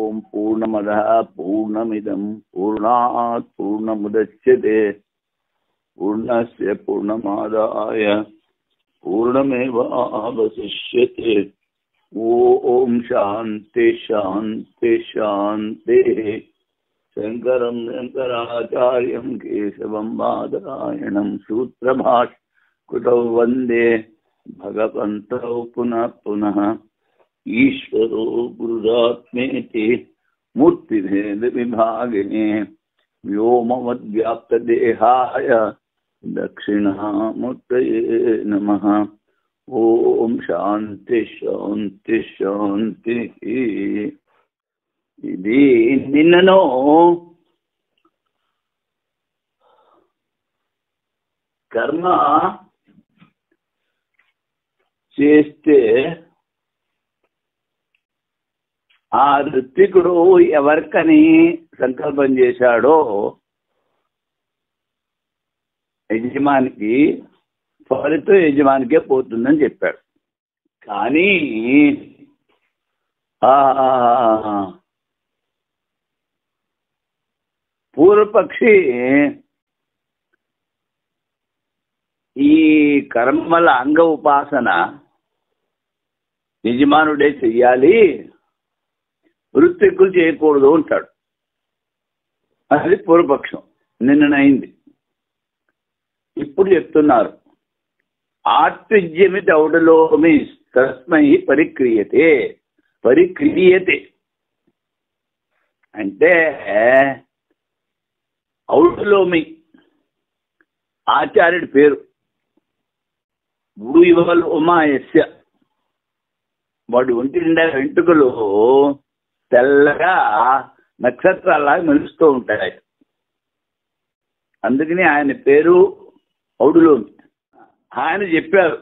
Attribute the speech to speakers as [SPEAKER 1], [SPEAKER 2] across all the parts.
[SPEAKER 1] ఓం పూర్ణమదః పూర్ణమిదం పూర్ణాత్ పూర్ణముదచ్యతే పూర్ణస్య పూర్ణమాదాయ పూర్ణమేవావశిష్యతే. ఓం శాంతి శాంతి శాంతి. శంకరం శంకరాచార్యం కేశవం బాదరాయణం సూత్రభాష్కృతౌ వందే భగవంతౌ పునః పునః. ఈశ్వరో గురురాత్మేతి మూర్తిభేద విభాగినే వ్యోమవద్వ్యాప్తదేహాయ దక్షిణామూర్తయే నమః. ఓం శాంతి శాంతి శాంతి. ఇది నిన్నను కర్మ చేస్తే ఆ ఋత్వికుడు ఎవరికని సంకల్పం చేశాడో యజమానికి ఫలితం యజమానికే పోతుందని చెప్పాడు. కానీ పూర్వపక్షి ఈ కర్మల అంగ ఉపాసన యజమానుడే చెయ్యాలి, ఋత్వికులు చేయకూడదు అంటాడు. అది పూర్వపక్షం నిన్ననైంది. ఇప్పుడు చెప్తున్నారు ఆత్విజ్యమితి ఔడలోమి తస్మై పరిక్రియతే. పరిక్రియతే అంటే ఔడలోమి ఆచార్యుడి పేరు. భూయువలోమాయస్య, వాడు ఒంటి నిండా వెంట్రుకలు తెల్లగా నక్షత్రాల్లాగా మెరుస్తూ ఉంటాయి. అందుకని ఆయన పేరు ఔడులోమి. ఆయన చెప్పారు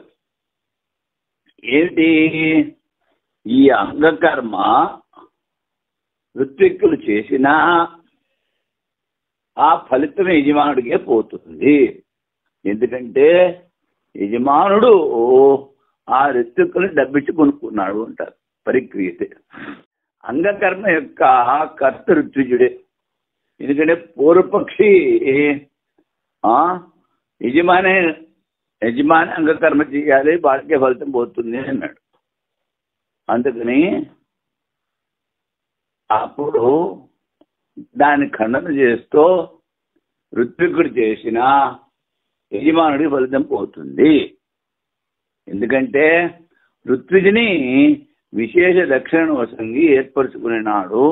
[SPEAKER 1] ఏమిటి, ఈ అంగకర్మ ఋత్విక్కులు చేసినా ఆ ఫలితం యజమానుడికే పోతుంది. ఎందుకంటే యజమానుడు ఆ ఋత్విక్కుల్ని డబ్బిచ్చి కొనుక్కున్నాడు అంటారు. పరిక్రియతే. అంగకర్మ యొక్క కర్త ఋత్విజుడే. ఎందుకంటే పూర్వపక్షి యజమాని అంగకర్మ చేయాలి, వాడికే ఫలితం పోతుంది అన్నాడు. అందుకని అప్పుడు దాన్ని ఖండన చేస్తూ ఋత్వికుడు చేసిన యజమానుడికి ఫలితం పోతుంది. ఎందుకంటే ఋత్విజుని విశేష దక్షిణ వసంగి ఏర్పరచుకునేనాడు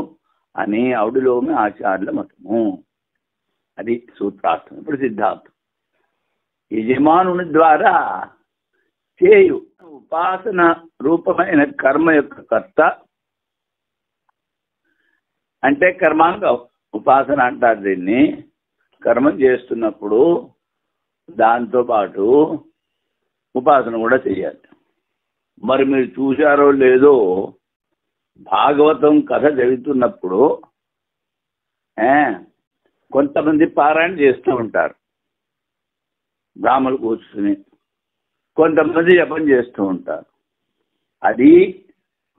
[SPEAKER 1] అని ఔడులోమి ఆచార్యుల మతము. అది సూత్రార్థం. ఇప్పుడు సిద్ధాంతం. యజమానుని ద్వారా చేయు ఉపాసన రూపమైన కర్మ యొక్క కర్త అంటే కర్మాంగ ఉపాసన అంటారు దీన్ని. కర్మం చేస్తున్నప్పుడు దాంతోపాటు ఉపాసన కూడా చేయాలి. మరి మీరు చూశారో లేదో, భాగవతం కథ చదువుతున్నప్పుడు కొంతమంది పారాయణ చేస్తూ ఉంటారు, బ్రాహ్మణులు కూర్చుని. కొంతమంది జపం చేస్తూ ఉంటారు. అది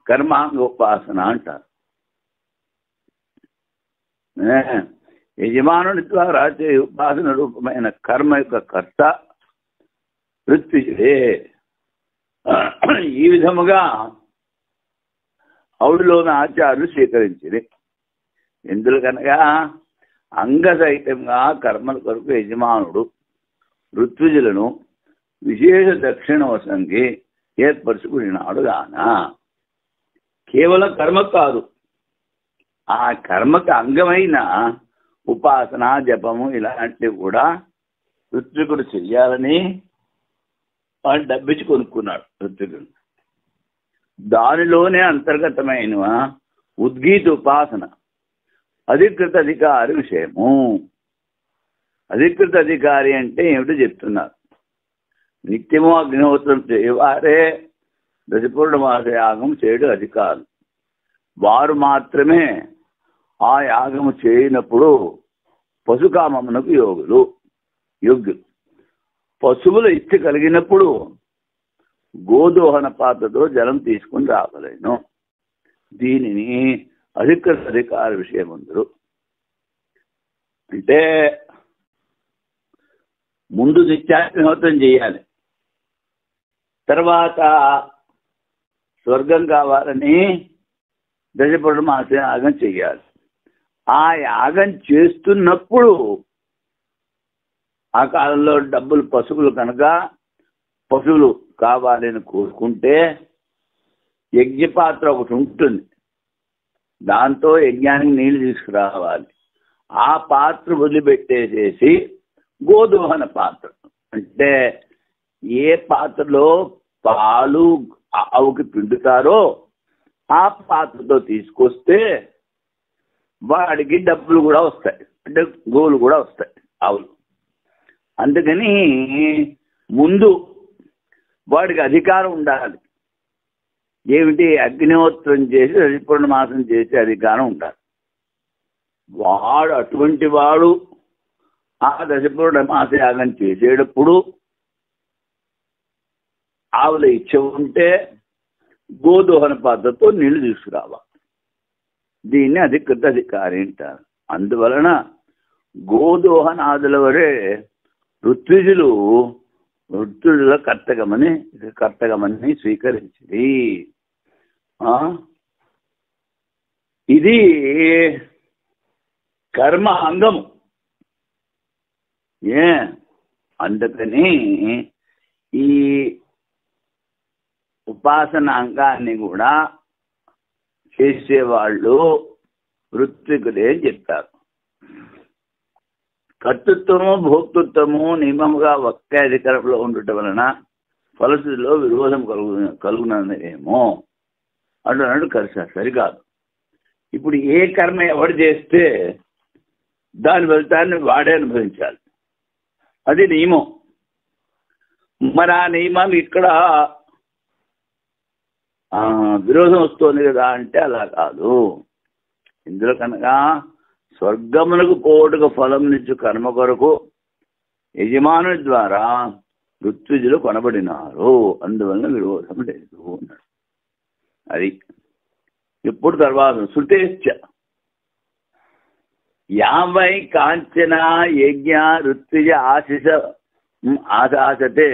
[SPEAKER 1] కర్మాంగ ఉపాసన అంటారు. యజమానుని ద్వారా చేయ ఉపాసన రూపమైన కర్మ యొక్క కర్త ఋత్విజుడే. ఈ విధముగా ఔడులోని ఆచార్యులు స్వీకరించింది. ఎందుకనగా అంగసహితంగా కర్మల కొరకు యజమానుడు ఋత్విజులను విశేష దక్షిణ వసంగి ఏర్పరచుకున్నాడు గాన కేవలం కర్మ కాదు, ఆ కర్మకు అంగమైన ఉపాసన జపము ఇలాంటివి కూడా ఋత్వికుడు చెయ్యాలని వాడు డబ్బిచ్చి కొనుక్కున్నాడు ఋత్వికుడు. దానిలోనే అంతర్గతమైన ఉద్గీత ఉపాసన అధికృత అధికారి విషయము. అధికృత అధికారి అంటే ఏమిటో చెప్తున్నారు. నిత్యము అగ్నిహోత్రం చేయవారే దశపూర్ణమాస యాగం చేయడం అధికారులు. వారు మాత్రమే ఆ యాగము చేయనప్పుడు పశుకామమునకు యోగ్యులు. పశువుల ఇచ్చ కలిగినప్పుడు గోదోహన పాత్రతో జలం తీసుకుని రావలేను. దీనిని అధికృత అధికార విషయం అందరూ అంటే ముందు నిత్యాగ్నిహోత్రం చేయాలి, తర్వాత స్వర్గం కావాలని దశపర్ణమాస యాగం చెయ్యాలి. ఆ యాగం చేస్తున్నప్పుడు ఆ కాలంలో డబ్బులు పశువులు కనుక పశువులు కావాలని కోరుకుంటే యజ్ఞపాత్ర ఒకటి ఉంటుంది, దాంతో యజ్ఞానికి నీళ్లు తీసుకురావాలి. ఆ పాత్ర వదిలిపెట్టేసేసి గోదోహన పాత్ర అంటే ఏ పాత్రలో పాలు ఆవుకి పిండుతారో ఆ పాత్రతో తీసుకొస్తే వాడికి డబ్బులు కూడా వస్తాయి, అంటే గోవులు కూడా వస్తాయి ఆవులు. అందుకని ముందు వాడికి అధికారం ఉండాలి. ఏమిటి? అగ్నిహోత్రం చేసి దశపూర్ణమాసం చేసే అధికారం ఉండాలి. వాడు అటువంటి వాడు ఆ దశపూర్ణమాస యాగం చేసేటప్పుడు ఆవుల ఇచ్చ ఉంటే గోదోహన పాత్రతో నీళ్లు తీసుకురావాలి. దీన్ని అధికృత అధికారి అంటారు. అందువలన గోదోహనాదుల వరే ఋత్విజుల కర్తగమని స్వీకరించింది. ఇది కర్మ అంగము. అందుకని ఈ ఉపాసన అంగాన్ని కూడా చేసేవాళ్ళు ఋత్వికులే అని చెప్తారు. కర్తృత్వము భోక్తృత్వము నియమముగా ఒకే అధికారంలో ఉండటం వలన ఫలస్థితిలో విరోధం కలుగునదేమో అంటున్నాడు. సరికాదు. ఇప్పుడు ఏ కర్మ ఎవడు చేస్తే దాని ఫలితాన్ని వాడే అనుభవించాలి, అది నియమం. మరి ఆ నియమాలు ఇక్కడ విరోధం వస్తుంది కదా అంటే అలా కాదు. ఇందులో కనుక స్వర్గమునకు పోటుకు ఫలం నుంచి కర్మ కొరకు యజమానుడి ద్వారా ఋత్విజులు కొనబడినారు, అందువలన విరోధం లేదు అన్నాడు. అది ఇప్పుడు తర్వాత శృతేశ్చ యావై కాంచన యజ్ఞ ఋత్విజ ఆశాసతే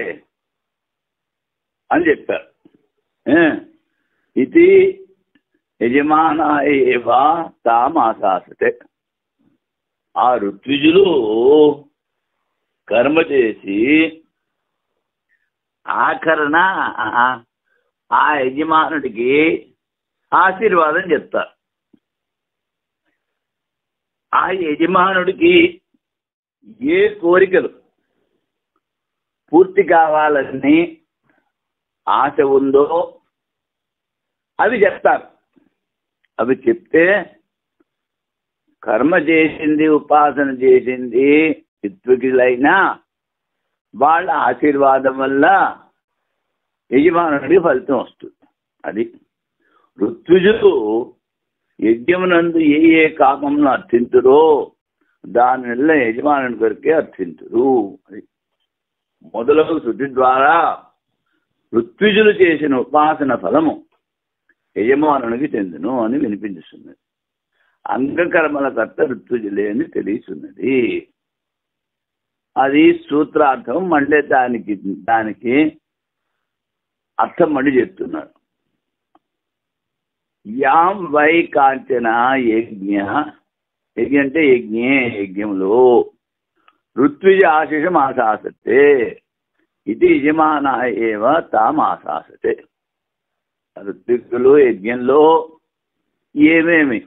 [SPEAKER 1] అని చెప్పారు. ఇది యజమాన ఏవా తాం ఆశాసతే. ఆ ఋత్విజులు కర్మ చేసి ఆఖరణ ఆ యజమానుడికి ఆశీర్వాదం చెప్తారు. ఆ యజమానుడికి ఏ కోరికలు పూర్తి కావాలని ఆశ ఉందో అవి చెప్తారు. అవి చెప్తే కర్మ చేసింది, ఉపాసన చేసింది ఋత్వికులైనా వాళ్ళ ఆశీర్వాదం వల్ల యజమానుడికి ఫలితం వస్తుంది. అది ఋత్విజులు యజ్ఞమునందు ఏ కామంను అర్థింతురో దానివల్ల యజమానుని కొరికే అర్థింతురు. అది మొదలగు శృతి ద్వారా ఋత్విజులు చేసిన ఉపాసన ఫలము యజమానునికి చెందును అని వినిపించుతున్నది. అంగకర్మల కర్త ఋత్విజులే అని తెలియచున్నది. అది సూత్రార్థం. మళ్ళీ దానికి అర్థం మళ్ళీ చెప్తున్నారు. యాం వై కాంచన యజ్ఞ అంటే యజ్ఞంలో ఋత్విజ ఆశిషం ఆశాసతే ఇది యజమాన ఏవ తాం ఆశాసతే. ఋత్వికులు యజ్ఞంలో ఏమేమి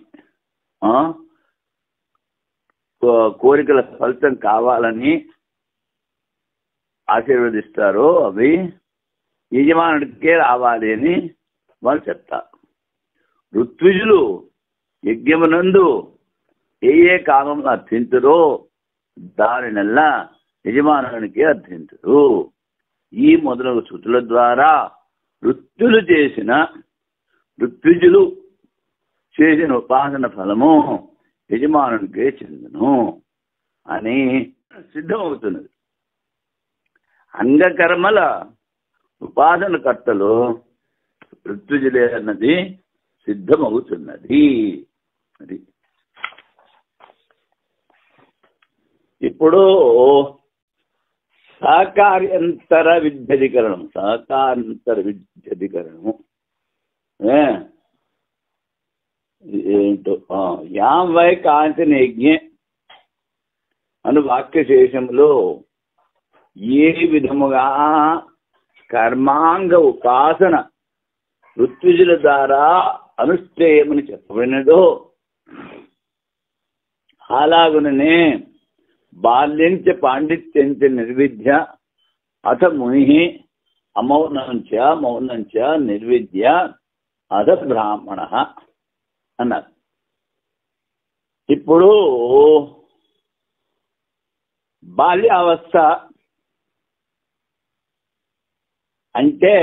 [SPEAKER 1] కోరికల ఫలితం కావాలని ఆశీర్వదిస్తారో అవి యజమానుడికే రావాలి అని వాళ్ళు చెప్తారు. ఋత్విజులు యజ్ఞమునందు ఏ కామంలో అర్థింతురో దానినల్ల యజమానునికి అర్థింతురు. ఈ మొదలగు శృతుల ద్వారా ఋత్విజులు చేసిన ఉపాసన ఫలము యజమానునికే చెందును అని సిద్ధమవుతున్నది. అంగకర్మల ఉపాసన కర్తలు ఋత్విజులే అన్నది సిద్ధమవుతున్నది. ఇప్పుడు సహకార్యంతర విద్యధికరణం, సహకార్యంతర విద్యధికరణము ఏంటో యాం వై కాంచనేజ్ఞే అను వాక్యశేషంలో ఏ విధముగా కర్మాంగ ఉపాసన ఋత్విజుల ద్వారా అనుష్ఠేయమని చెప్పబడినదో అలాగుననే బాల్యంచ పాండిత్యంచ నిర్విద్య అథ ముని అమౌనంచ మౌనంచ నిర్విద్య అథ బ్రాహ్మణ అన్నారు. ఇప్పుడు బాల్యావస్థ అంటే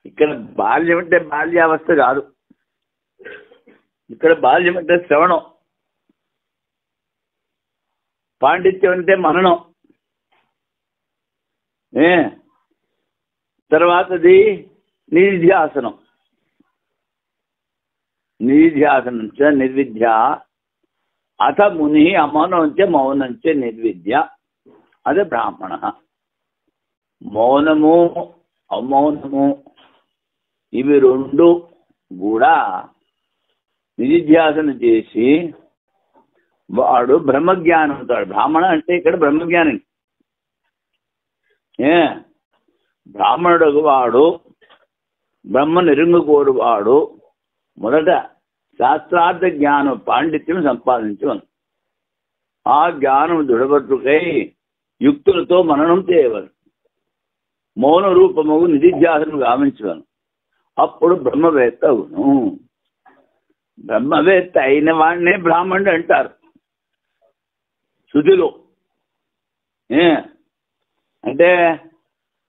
[SPEAKER 1] ఇక్కడ బాల్యం అంటే బాల్యావస్థ కాదు, ఇక్కడ బాల్యం అంటే శ్రవణం, పాండిత్యం అంటే మననం, తర్వాతది నిధిధ్యాసనం, నిధిధ్యాసనం చ నిర్విద్య అథ ముని అమౌనంచ మౌనంచ నిర్విద్య అదే బ్రాహ్మణ. మౌనము అమౌనము ఇవి రెండు కూడా నిధిధ్యాసన చేసి వాడు బ్రహ్మజ్ఞానం అవుతాడు. బ్రాహ్మణ అంటే ఇక్కడ బ్రహ్మజ్ఞాని. బ్రాహ్మణుడు వాడు బ్రహ్మ నిరుంగుకోడు వాడు మొదట శాస్త్రార్థ జ్ఞానం పాండిత్యం సంపాదించవను. ఆ జ్ఞానం దృఢపట్టుకై యుక్తులతో మననం చేయవను. మౌన రూపము నిధిధ్యాసనం గావించవను. అప్పుడు బ్రహ్మవేత్త అవును. బ్రహ్మవేత్త అయిన వాడినే బ్రాహ్మణుడు అంటారు శృతిలో. అంటే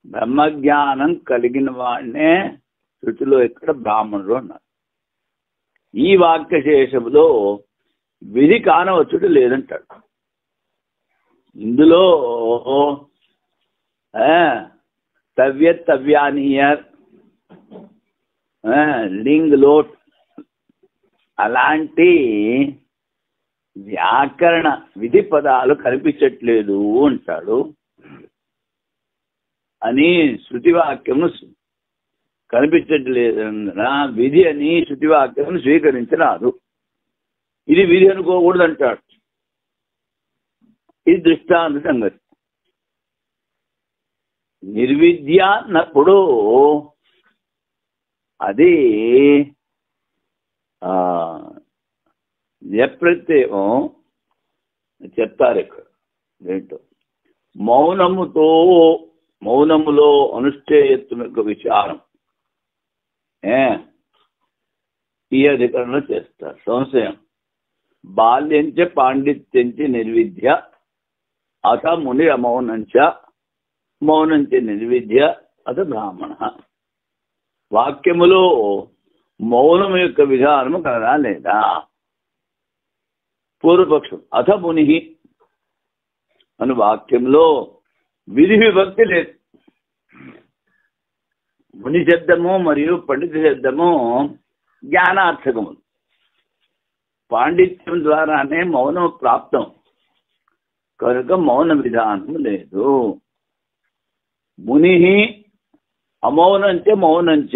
[SPEAKER 1] బ్రహ్మజ్ఞానం కలిగిన వాడినే శృతిలో ఇక్కడ బ్రాహ్మణుడు అన్నారు. ఈ వాక్యశేషములో విధి కానవచ్చుడు లేదంటాడు. ఇందులో తవ్యానీయర్ లింగ్ లోట్ అలాంటి వ్యాకరణ విధి పదాలు కనిపించట్లేదు అంటాడు. అని శృతివాక్యము కనిపించట్లేదన్న విధి అని శృతివాక్యమును స్వీకరించరాదు. ఇది విధి అనుకోకూడదు అంటాడు. ఇది దృష్టాంత సంగతి. నిర్విద్య అన్నప్పుడు అది ఎప్పుడైతే చెప్తారు ఇక్కడ ఏంటో మౌనములో అనుష్ఠేయత్వం యొక్క విచారం ఈ అధికరణలో చేస్తారు. సంశయం బాల్యంచ పాండిత్యంచ నిర్విద్య అథ ముని అమౌనంచ మౌనంచ నిర్విద్య అథ బ్రాహ్మణ. వాక్యములో మౌనం యొక్క విధానము కలదా లేదా? పూర్వపక్షం అథ ముని అను వాక్యంలో విధి విభక్తి లేదు. ముని శబ్దము మరియు పండిత శబ్దము జ్ఞానార్థకము. పాండిత్యం ద్వారానే మౌనం ప్రాప్తం కనుక మౌన విధానం లేదు. ముని అమౌనంచ మౌనంచ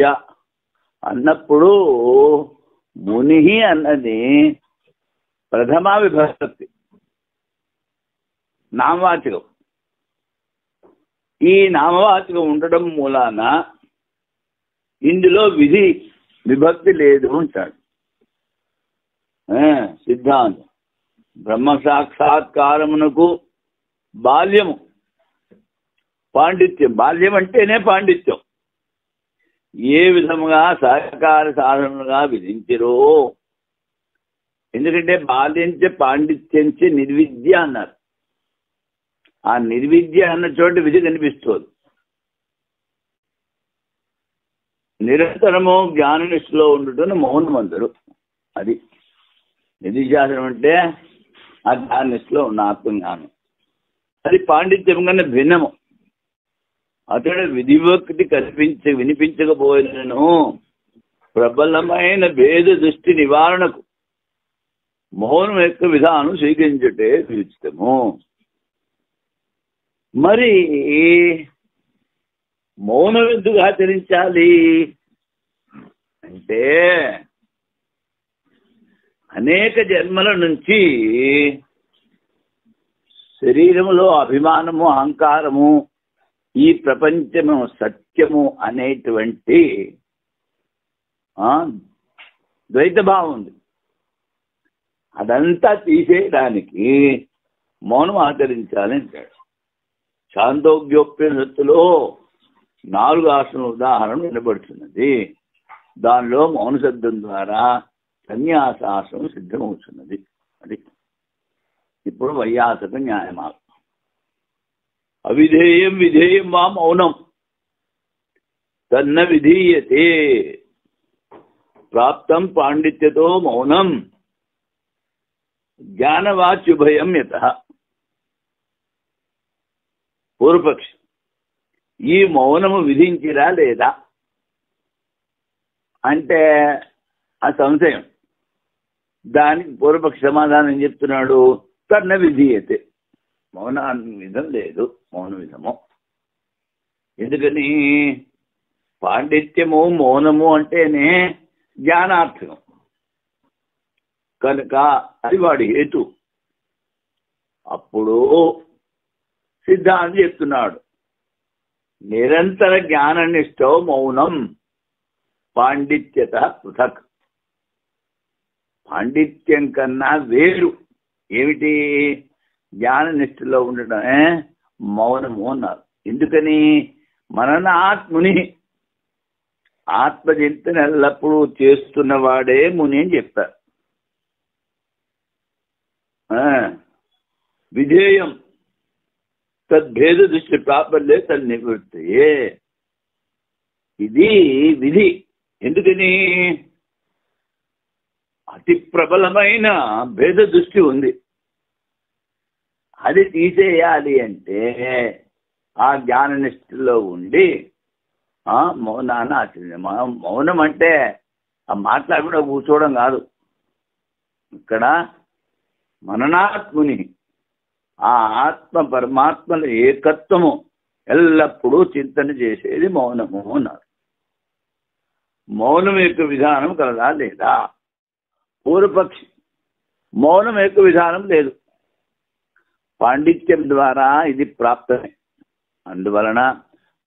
[SPEAKER 1] అన్నప్పుడు ముని అన్నది ప్రథమా విభక్తి నామవాచకం. ఈ నామవాచకం ఉండడం మూలాన ఇందులో విధి విభక్తి లేదు అంటాడు సిద్ధాంతం. బ్రహ్మ సాక్షాత్కారమునకు బాల్యము పాండిత్యం, బాల్యం అంటేనే పాండిత్యం ఏ విధముగా సహకార సాధనలుగా విధించరో. ఎందుకంటే బాల్యంచ పాండిత్యంచ నిర్విద్య అన్నారు. ఆ నిర్విద్య అన్న చోట విధి కనిపిస్తుంది. నిరంతరము జ్ఞాననిష్టలో ఉండటం మౌనం అందరు. అది నిధిశాస్త్రం అంటే ఆ జ్ఞాననిష్టలో ఉన్న ఆత్మజ్ఞానం. అది పాండిత్యం కన్నా భిన్నము. అతడు విధిభక్తి వినిపించకపోయినను ప్రబలమైన భేద దృష్టి నివారణకు మౌనం యొక్క విధానం స్వీకరించటే ఉచితము. మరి మౌనం ఎందుకు ఆచరించాలి అంటే అనేక జన్మల నుంచి శరీరములో అభిమానము అహంకారము ఈ ప్రపంచము సత్యము అనేటువంటి ద్వైత భావం ఉంది. అదంతా తీసేయడానికి మౌనం ఆచరించాలని అంటాడు. ఛాందోగ్యోపనిషత్తులో 4 ఆసన ఉదాహరణ వినబడుతున్నది. దానిలో మౌన శబ్దం ద్వారా సన్యాసాసనం సిద్ధమవుతున్నది. అది ఇప్పుడు వైయాసక న్యాయమాలు. అవిధేయం విధేయం వా మౌనం తన్న విధీయతే ప్రాప్తం పాండిత్యతో మౌనం జ్ఞానవాచ్యుభయం యతః. పూర్వపక్షి, ఈ మౌనము విధించిరా లేదా అంటే ఆ సంశయం. దానికి పూర్వపక్ష సమాధానం చెప్తున్నాడు, తన్న విధీయతే, మౌనాన్ని విధం లేదు, మౌన విధము. ఎందుకని పాండిత్యము మౌనము అంటేనే జ్ఞానార్థకం కనుక అది వాడి హేతు. అప్పుడు సిద్ధాంతి చెప్తున్నాడు, నిరంతర జ్ఞాననిష్టో మౌనం పాండిత్యత పృథక్. పాండిత్యం కన్నా వేరు ఏమిటి? జ్ఞాననిష్టలో ఉండటమే మౌనము అన్నారు. ఎందుకని? మననాత్ముని ఆత్మచింతన ఎల్లప్పుడూ చేస్తున్నవాడే ముని అని చెప్పారు. విధేయం తద్భేద దృష్టి ప్రాపర్లే తన్నివృత్తియే. ఇది విధి. ఎందుకని? అతి ప్రబలమైన భేద దృష్టి ఉంది. అది తీసేయాలి అంటే ఆ జ్ఞాననిష్ఠలో ఉండి మౌనాన్ని ఆచరించాలి. మౌనం అంటే ఆ మాట్లాడకుండా కూర్చోవడం కాదు. ఇక్కడ మననాత్ముని ఆ ఆత్మ పరమాత్మల ఏకత్వము ఎల్లప్పుడూ చింతన చేసేది మౌనము అన్నారు. మౌనం యొక్క విధానం కలదా లేదా? పూర్వపక్షి, మౌనం యొక్క విధానం లేదు. పాండిత్యం ద్వారా ఇది ప్రాప్తమే. అందువలన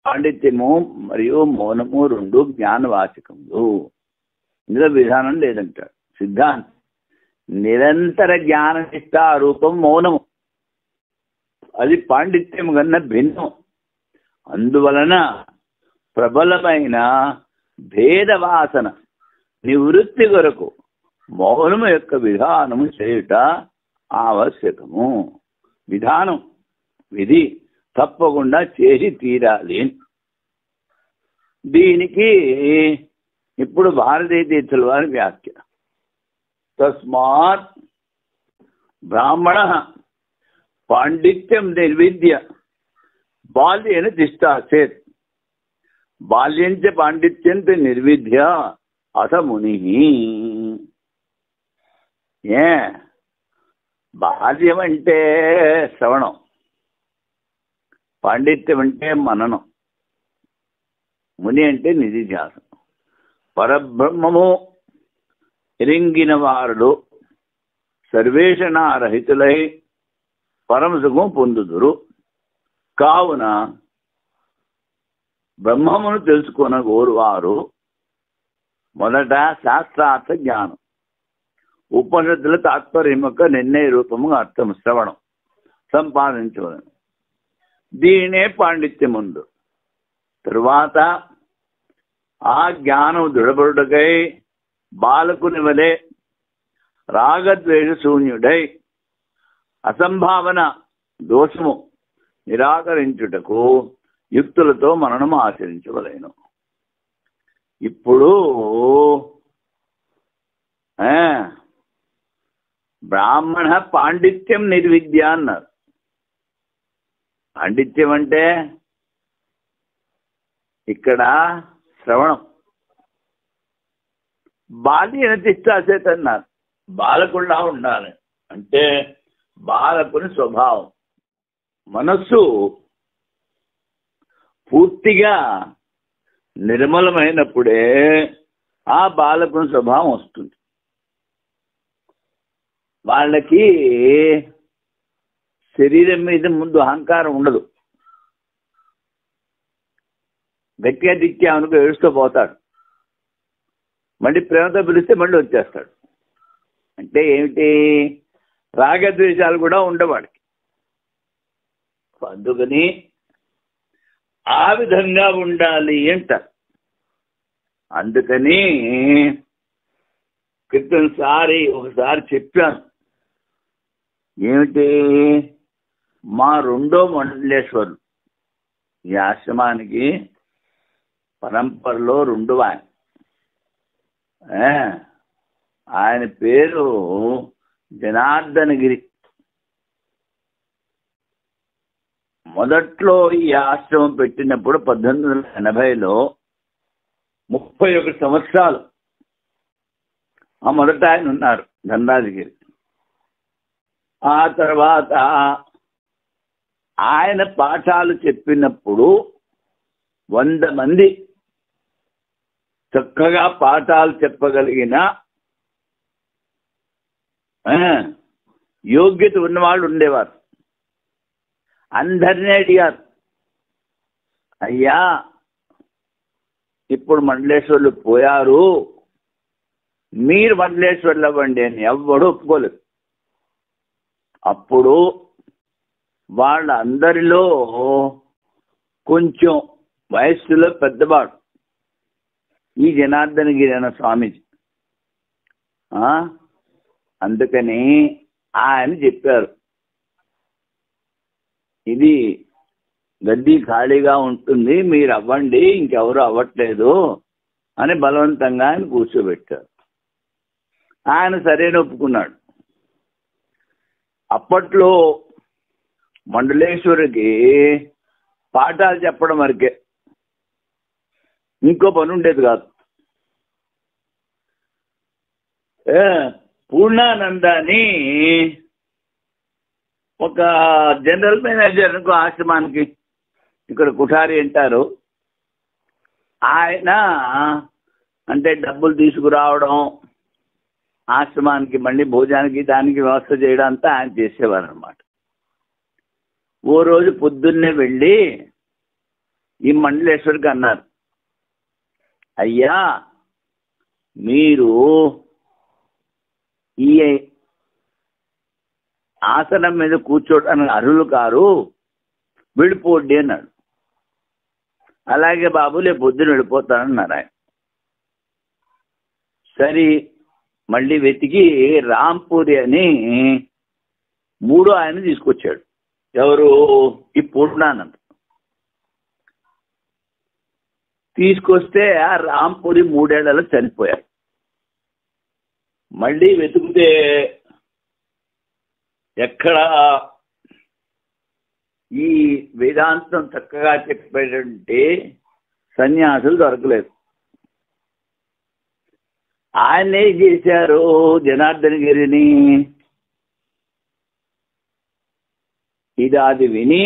[SPEAKER 1] పాండిత్యము మరియు మౌనము 2 జ్ఞానవాచకములు. ఇందులో విధానం లేదంటాడు సిద్ధాంతి. నిరంతర జ్ఞాననిష్ట రూపం మౌనము. అది పాండిత్యం కన్నా భిన్నం. అందువలన ప్రబలమైన భేదవాసన నివృత్తి కొరకు మౌనము యొక్క విధానము చేయుట ఆవశ్యకము. విధానం విధి తప్పకుండా చేసి తీరాలి. దీనికి ఇప్పుడు భారతీయ తీర్థుల వారి వ్యాఖ్య. తస్మాత్ బ్రాహ్మణ పాండిత్యం నిర్విద్య బాల్యేన తిష్టాసేత్. బాల్యంచ పాండిత్యంత నిర్విద్య అథ ముని. బాల్యం అంటే శ్రవణం, పాండిత్యం అంటే మననం, ముని అంటే నిధిధ్యాసం. పరబ్రహ్మము ఎరింగిన వారులు సర్వేషణారహితులై పరమసుఖం పొందుదురు. కావున బ్రహ్మమును తెలుసుకొనగోరువారు మొదట శాస్త్రార్థ జ్ఞానం, ఉపనిషత్తుల తాత్పర్యం యొక్క నిర్ణయ రూపముగా అర్థం శ్రవణం సంపాదించవలను. దీనే పాండిత్యముందు. తరువాత ఆ జ్ఞానం దృఢపడుటకై బాలకుని వలె రాగద్వేష శూన్యుడై అసంభావన దోషము నిరాకరించుటకు యుక్తులతో మననము ఆచరించవలేను. ఇప్పుడు బ్రాహ్మణ పాండిత్యం నిర్విద్య అన్నారు. పాండిత్యం అంటే ఇక్కడ శ్రవణం. బాల్యన తిష్టాసేత్ అన్నారు. బాలకుల్లా ఉండాలి అంటే బాలకుని స్వభావం. మనస్సు పూర్తిగా నిర్మలమైనప్పుడే ఆ బాలకుని స్వభావం వస్తుంది. వాళ్ళకి శరీరం మీద ముందు అహంకారం ఉండదు. గట్టిగా దిక్కామనుకో ఏడుస్తూ పోతాడు, మళ్ళీ ప్రేమతో పిలిస్తే మళ్ళీ వచ్చేస్తాడు. అంటే ఏమిటి? రాగద్వేషాలు కూడా ఉండవాడికి. అందుకని ఆ విధంగా ఉండాలి అంటారు. అందుకని ఒకసారి చెప్పాను, ఏమిటి? మా రెండో మండలేశ్వరులు ఈ ఆశ్రమానికి పరంపరలో రెండవ ఆయన పేరు జనార్దనగిరి. మొదట్లో ఈ ఆశ్రమం పెట్టినప్పుడు 1880లో 31 సంవత్సరాలు ఆ మొదట ఆయన ఉన్నారు ధనరాజగిరి. ఆ తర్వాత ఆయన పాఠాలు చెప్పినప్పుడు 100 మంది చక్కగా పాఠాలు చెప్పగలిగిన యోగ్యత ఉన్నవాళ్ళు ఉండేవారు. అందరినీ అడిగారు, అయ్యా ఇప్పుడు మండలేశ్వర్లు పోయారు, మీరు మండలేశ్వర్లు అవ్వండి అని ఎవ్వడూ ఒప్పుకోలేదు. అప్పుడు వాళ్ళందరిలో కొంచెం వయస్సులో పెద్దవాడు ఈ జనార్దనగిరి అన్న స్వామీజీ. అందుకని ఆయన చెప్పారు, ఇది గద్దీ ఖాళీగా ఉంటుంది, మీరు అవ్వండి, ఇంకెవరు అవ్వట్లేదు అని బలవంతంగా ఆయన కూర్చోబెట్టారు. ఆయన సరైన ఒప్పుకున్నాడు. అప్పట్లో మండలేశ్వరికి పాఠాలు చెప్పడం వరకే, ఇంకో పని ఉండేది కాదు. పూర్ణానందాన్ని ఒక జనరల్ మేనేజర్ ఆశ్రమానికి, ఇక్కడ కుఠారి అంటారు, ఆయన అంటే డబ్బులు తీసుకురావడం, ఆశ్రమానికి మళ్ళీ భోజనానికి దానికి వ్యవస్థ చేయడం అంతా ఆయన చేసేవారు అనమాట. ఓ రోజు పొద్దున్నే వెళ్ళి ఈ మండలేశ్వరికి అన్నారు, అయ్యా మీరు ఈ ఆసనం మీద కూర్చోడానికి అర్హులు కారు, వెళ్ళిపోండి అన్నాడు. అలాగే బాబు లే పొద్దున వెళ్ళిపోతానన్నారు ఆయన. సరే మళ్ళీ వెతికి రాంపూరి అని మూడో ఆయన తీసుకొచ్చాడు. ఎవరు? ఈ పూర్ణానంద్. తీసుకొస్తే ఆ రాంపూరి 3 ఏళ్లలో చనిపోయాడు. మళ్ళీ వెతికితే ఎక్కడ ఈ వేదాంతం చక్కగా చెప్పేటంటే సన్యాసులు దొరకలేదు. ఆయన ఏం చేశారు? జనార్దనగిరిని అది విని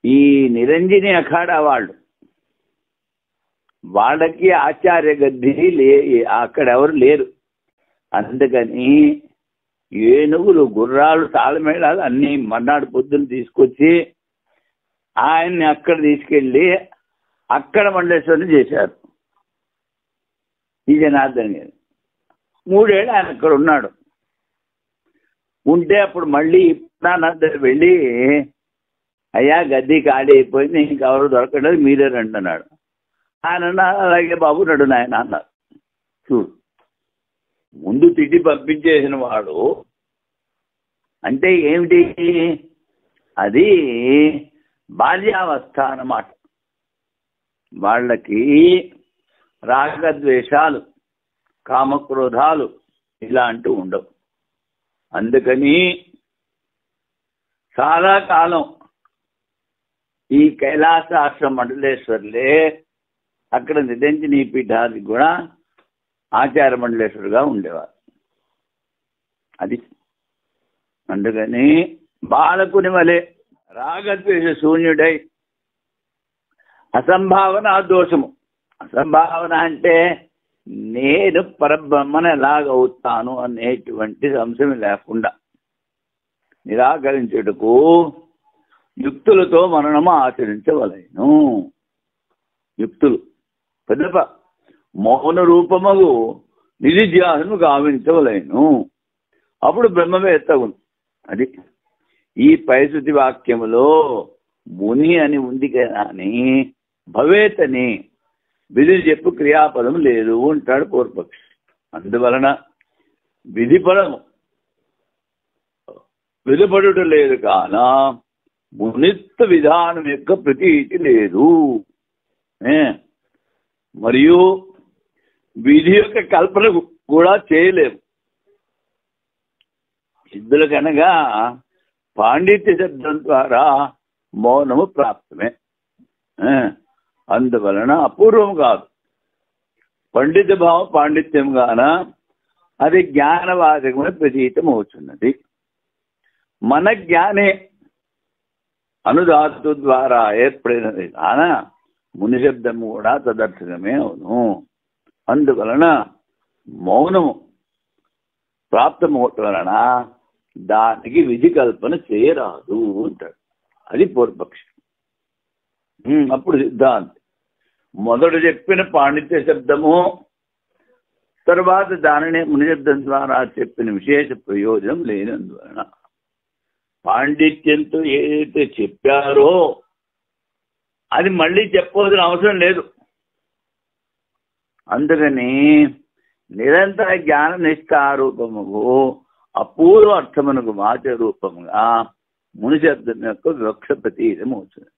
[SPEAKER 1] ఈ నిరంజని అఖాడా వాళ్ళకి ఆచార్య గద్దీ అక్కడ ఎవరు లేరు. అందుకని ఏనుగులు, గుర్రాలు, తాళమేళాలు అన్నీ మర్నాడు పొద్దున్న తీసుకొచ్చి ఆయన్ని అక్కడ తీసుకెళ్ళి అక్కడ మండలేశ్వరుని చేశారు ఈ జనార్దన్ గారు. 3 ఏళ్ళు ఆయన అక్కడ ఉన్నాడు. ఉంటే అప్పుడు మళ్ళీ ఇప్పుడానందరు వెళ్ళి, అయ్యా గద్దీ ఖాళీ అయిపోయింది, ఇంకెవరు దొరకలేదు, మీరే రండి అన్నాడు. ఆయన అలాగే బాబు నడు నాయన అన్నారు. చూడు, ముందు తిట్టి పంపించేసిన వాడు అంటే ఏమిటి? అది బాల్యావస్థ అన్నమాట. వాళ్ళకి రాగద్వేషాలు, కామక్రోధాలు ఇలాంటివి ఉండవు. అందుకని చాలా కాలం ఈ కైలాసాశ్రమ మండలేశ్వర్లే అక్కడ నిరంజనీ పీఠానికి కూడా ఆచార్య మండలేశ్వరుగా ఉండేవారు. అది అందుకని బాలకుని వలె రాగద్వేష శూన్యుడై అసంభావన దోషము. అసంభావన అంటే నేను పరబ్రహ్మను ఎలాగవుతాను అనేటువంటి అంశం లేకుండా నిరాకరించుటకు యుక్తులతో మననము ఆచరించవలెను. యుక్తులు పెద్దప మౌన రూపముగు నిధిధ్యాసను గావించవలెను. అప్పుడు బ్రహ్మవేత్తగును. అది ఈ పైశృతి వాక్యములో ముని అని ఉంది కానీ భవేత్ అని విధి చెప్పు క్రియాపదం లేదు అంటాడు పూర్వపక్షి. అందువలన విధిపడుట లేదు కాన మునిత్వ విధానం యొక్క ప్రతీతి లేదు. మరియు విధి యొక్క కల్పన కూడా చేయలేము. సిద్ధుల కనగా పాండిత్య శబ్దం ద్వారా మౌనము ప్రాప్తమే. అందువలన అపూర్వం కాదు. పండిత భావం పాండిత్యం గాన అది జ్ఞానవాచకమైన ప్రతీతం అవుతున్నది. మన జ్ఞానే అనుధాతు ద్వారా ఏర్పడినది కాన ముని శబ్దము కూడా తదర్థకమే అవును. అందువలన మౌనము ప్రాప్తమవటం వలన దానికి విధి కల్పన చేయరాదు అంటాడు. అది పూర్వపక్షి. అప్పుడు సిద్ధాంతి మొదట చెప్పిన పాండిత్య శబ్దము తర్వాత దానిని ముని శబ్దం ద్వారా చెప్పిన విశేష ప్రయోజనం లేనందువలన పాండిత్యంతో ఏదైతే చెప్పారో అది మళ్ళీ చెప్పవలసిన అవసరం లేదు. అందుకని నిరంతర జ్ఞాన నిష్ఠారూపముకు అపూర్వ అర్థమునకు వాచ రూపముగా ముని శబ్దం యొక్క వివక్ష ప్రతీతం అవుతుంది.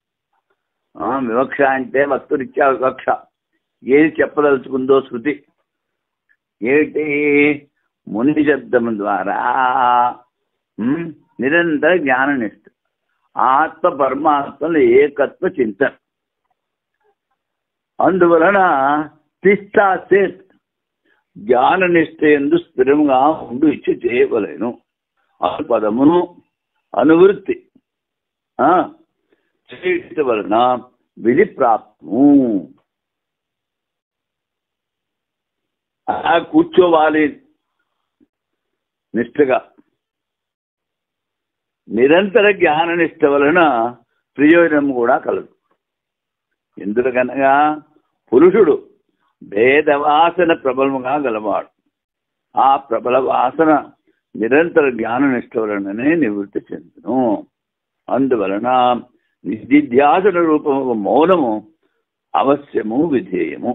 [SPEAKER 1] వివక్ష అంటే వస్తురీత్యా వివక్ష, ఏది చెప్పదలుచుకుందో శృతి. ఏమిటి? ముని శబ్దము ద్వారా నిరంతర జ్ఞాననిష్ట, ఆత్మ పరమాత్మల ఏకత్వ చింతన. అందువలన తిష్టాసేత్ జ్ఞాననిష్ట ఎందు స్థిరంగా ఉండు ఇచ్చి చేయవలేను. పదమును అనువృత్తి చేయటం వలన విధి ప్రాప్తము. అలా కూర్చోవాలి నిష్ఠగా. నిరంతర జ్ఞాననిష్ట వలన ప్రయోజనం కూడా కలదు. ఎందుకనగా పురుషుడు భేదవాసన ప్రబలముగా గలవాడు. ఆ ప్రబల వాసన నిరంతర జ్ఞాననిష్ట వలననే నివృత్తి చెందును. అందువలన నిధిధ్యాసన రూపము మౌనము అవశ్యము విధేయము.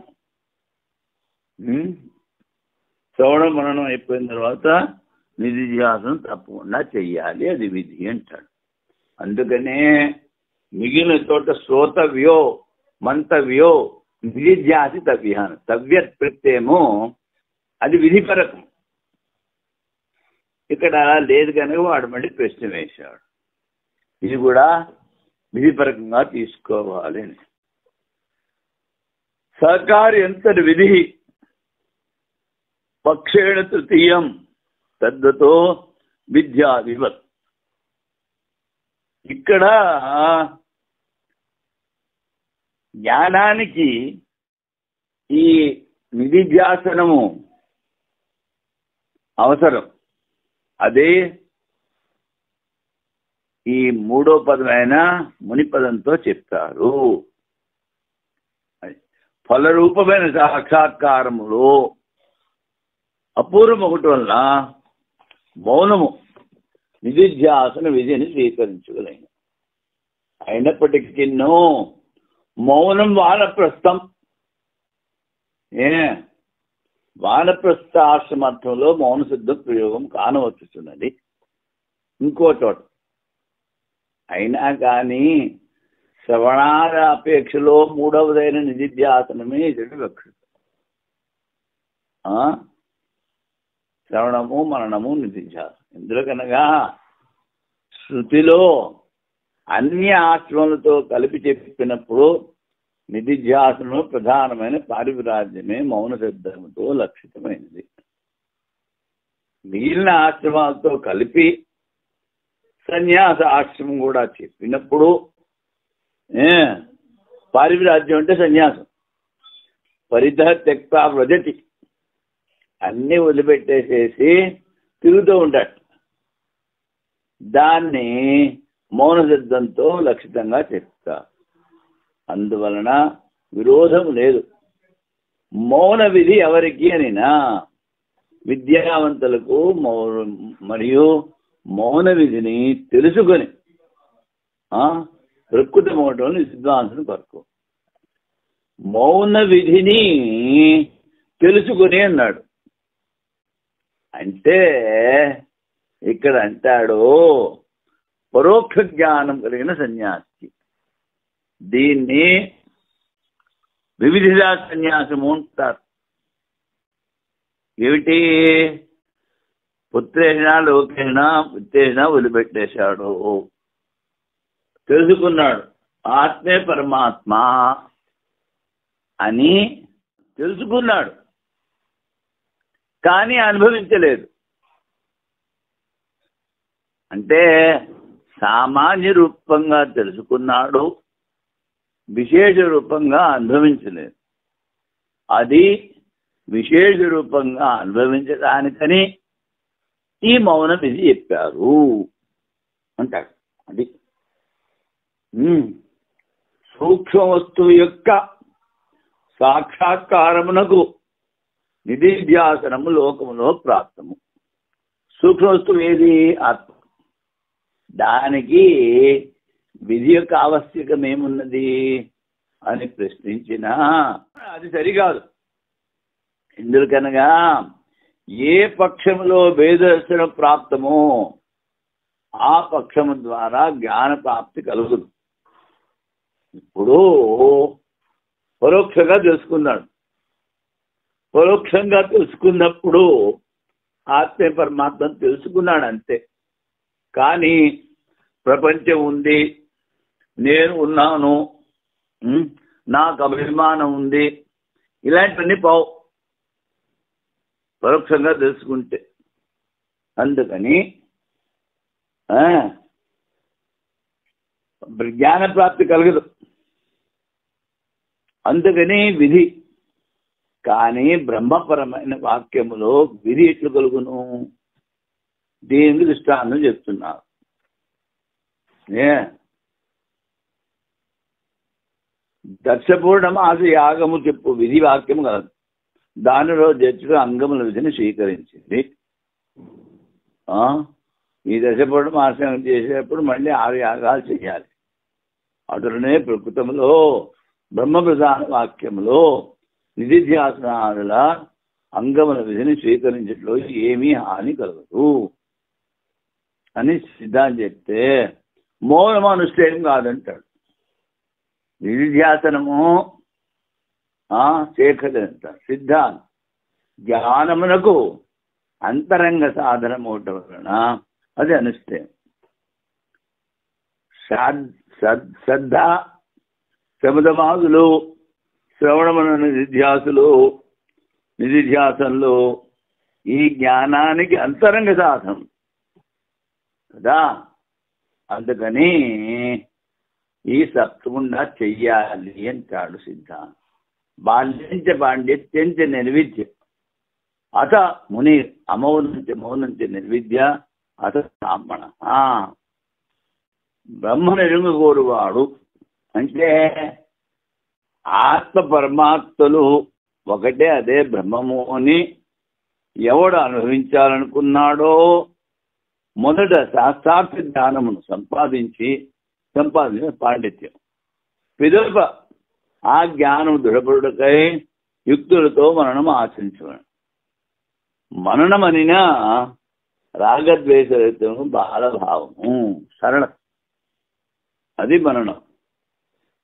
[SPEAKER 1] శ్రవణం మననం అయిపోయిన తర్వాత నిధిధ్యాసనం తప్పకుండా చెయ్యాలి, అది విధి అంటాడు. అందుకనే మిగిలిన చోట శ్రోతవ్యో మంతవ్యో నిధిధ్యాసి తవ్యాను తవ్యత్ ప్రత్యయము అది విధిపరకం. ఇక్కడ లేదు కనుక వాడు మళ్ళీ ప్రశ్న వేశాడు. ఇది కూడా విధిపరకంగా తీసుకోవాలి అని. సహకార్యంతటి విధి పక్షేణ తృతీయం తద్వతో విద్యాదివత్. ఇక్కడ జ్ఞానానికి ఈ నిధిధ్యాసనము అవసరం. అదే ఈ మూడో పదమైన ముని పదంతో చెప్తారు. ఫలరూపమైన సాక్షాత్కారములో అపూర్వం ఒకటి వల్ల మౌనము నిధిధ్యాసన విధిని స్వీకరించగలను. అయినప్పటికీ మౌనం వానప్రస్థం. వానప్రస్థాశ్రమర్థంలో మౌన సిద్ధ ప్రయోగం కానవచ్చుతున్నది ఇంకో చోట. అయినా కానీ శ్రవణాల అపేక్షలో మూడవదైన నిధిధ్యాసనమే ఇతడి వివక్ష. శ్రవణము మననము నిధిధ్యాసనం. ఎందుకనగా శృతిలో అన్ని ఆశ్రమలతో కలిపి చెప్పినప్పుడు నిధిధ్యాసనం ప్రధానమైన పారివిరాజ్యమే మౌన శబ్దముతో లక్షితమైనది. మిగిలిన ఆశ్రమాలతో కలిపి సన్యాస ఆశ్రమం కూడా చెప్పినప్పుడు పారివిరాజ్యం అంటే సన్యాసం. పరిధ త్యక్త వ్రజతి, అన్నీ వదిలిపెట్టేసేసి తిరుగుతూ ఉంటాడు. దాన్ని మౌన సిద్ధంతో లక్షితంగా చెప్తారు. అందువలన విరోధం లేదు. మౌన విధి ఎవరికి అనినా విద్యావంతులకు మరియు మౌన విధిని తెలుసుకొని ప్రకృతి మౌనం విద్వాంసుని కొరకు మౌన విధిని తెలుసుకుని అన్నాడు. అంటే ఇక్కడ అంటాడు పరోక్ష జ్ఞానం కలిగిన సన్యాసి. దీన్ని వివిధ సన్యాసము అంటారు. ఏమిటి? పుత్రేణ లోకేణ పుత్రేణ వదిలిపెట్టేశాడు, తెలుసుకున్నాడు ఆత్మే పరమాత్మ అని తెలుసుకున్నాడు, కానీ అనుభవించలేదు. అంటే సామాన్య రూపంగా తెలుసుకున్నాడు, విశేష రూపంగా అనుభవించలేదు. అది విశేష రూపంగా అనుభవించడానికని ఈ మౌన విధి చెప్పారు అంటాడు. అది సూక్ష్మ వస్తువు యొక్క సాక్షాత్కారమునకు నిధిధ్యాసనము లోకములో ప్రాప్తము. సూక్ష్మ వస్తువు ఏది? ఆత్మ. దానికి విధి యొక్క ఆవశ్యకం ఏమున్నది అని ప్రశ్నించినా అది సరికాదు. ఎందుకనగా ఏ పక్షములో వేదదర్శన ప్రాప్తమో ఆ పక్షము ద్వారా జ్ఞాన ప్రాప్తి కలుగుదు. ఇప్పుడు పరోక్షంగా తెలుసుకున్నాడు. పరోక్షంగా తెలుసుకున్నప్పుడు ఆత్మ పరమాత్మను తెలుసుకున్నాడు అంతే. కానీ ప్రపంచం ఉంది, నేను ఉన్నాను, నాకు అభిమానం ఉంది, ఇలాంటివన్నీ పోవు పరోక్షంగా తెలుసుకుంటే. అందుకని జ్ఞాన ప్రాప్తి కలగదు. అందుకని విధి. కానీ బ్రహ్మపరమైన వాక్యములో విధి ఎట్లు కలుగును? దీనికి దృష్టాంతం చెప్తున్నారు. దర్శపూర్ణమాస యాగము చెప్పు విధి వాక్యము కలదు. దానిలో జడ్జిగా అంగముల విధిని స్వీకరించింది. ఈ దశపూర్ణమాసం చేసేటప్పుడు మళ్ళీ 6 యాగాలు చేయాలి. అటులనే ప్రకృతంలో బ్రహ్మ ప్రధాన వాక్యములో నిధిధ్యాసనాదుల అంగముల విధిని స్వీకరించట్లో ఏమీ హాని కలగదు అని సిద్ధాంతం చెప్తే మౌనం అనుష్ఠేయం కాదంటాడు. నిధిధ్యాసనము చేకదంటాడు సిద్ధాంతం. జ్ఞానమునకు అంతరంగ సాధనమవటం వలన అది అనుష్ఠేయం. శ్రద్ధ శబ్దమాదులు శ్రవణమున నిధిధ్యాసంలో ఈ జ్ఞానానికి అంతరంగ సాధనం కదా. అందుకని ఈ సప్తగుండా చెయ్యాలి అంటాడు సిద్ధాంతం. బాల్యంచ పాండిత్యంచ నిర్విద్య అత ముని మౌనంచ నిర్విద్య అత బ్రాహ్మణ. బ్రహ్మను ఎరుగగోరువాడు అంటే ఆత్మ పరమాత్మలు ఒకటే, అదే బ్రహ్మము అని ఎవడు అనుభవించాలనుకున్నాడో మొదట శాస్త్రార్థ జ్ఞానమును సంపాదించిన పాండిత్యం పిదప ఆ జ్ఞానం దృఢపడుటకై యుక్తులతో మననం ఆచరించడం. మననమనినా రాగద్వేషము బాలభావము సరళ, అది మననం.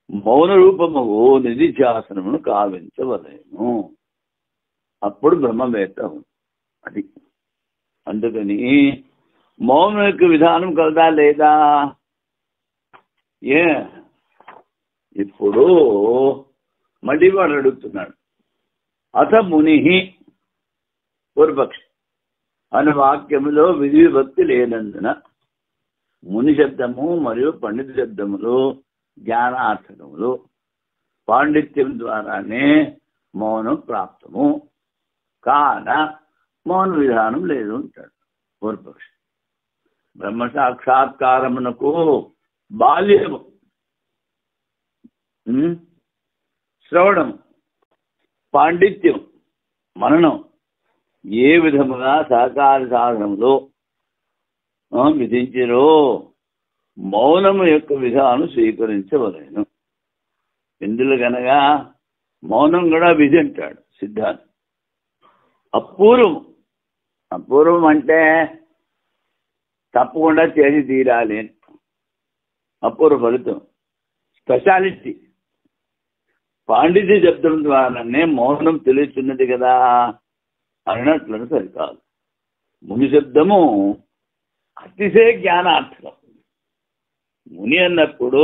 [SPEAKER 1] మౌన రూపముకు నిధిధ్యాసనమును కావించవలేము, అప్పుడు బ్రహ్మవేత్త. అది అందుకని మౌనం యొక్క విధానం కలదా లేదా? ఇప్పుడు మళ్ళీ వాడు అడుగుతున్నాడు. అత ముని పూర్వపక్షి అను వాక్యములో విధి విభక్తి లేనందున ముని శబ్దము మరియు పండిత శబ్దములు జ్ఞానార్థకములు. పాండిత్యం ద్వారానే మౌనం ప్రాప్తము కాన మౌన విధానం లేదు అంటాడు పూర్వపక్షి. బ్రహ్మ సాక్షాత్కారమునకు బాల్యము, శ్రవణం, పాండిత్యం, మననం ఏ విధముగా సహకార సాధనములో విధించిరో మౌనము యొక్క విధానం స్వీకరించవలేను. ఇందులో కనుక మౌనం కూడా విధి అంటాడు సిద్ధాంతం. అపూర్వం, అపూర్వం అంటే తప్పకుండా చేసి తీరాలి, అపూర్వ ఫలితం, స్పెషాలిటీ. పాండిత్య శబ్దం ద్వారానే మౌనం తెలుస్తున్నది కదా అన్నట్లను సరికాదు. ముని శబ్దము అతిశయ జ్ఞానార్థం. ముని అన్నప్పుడు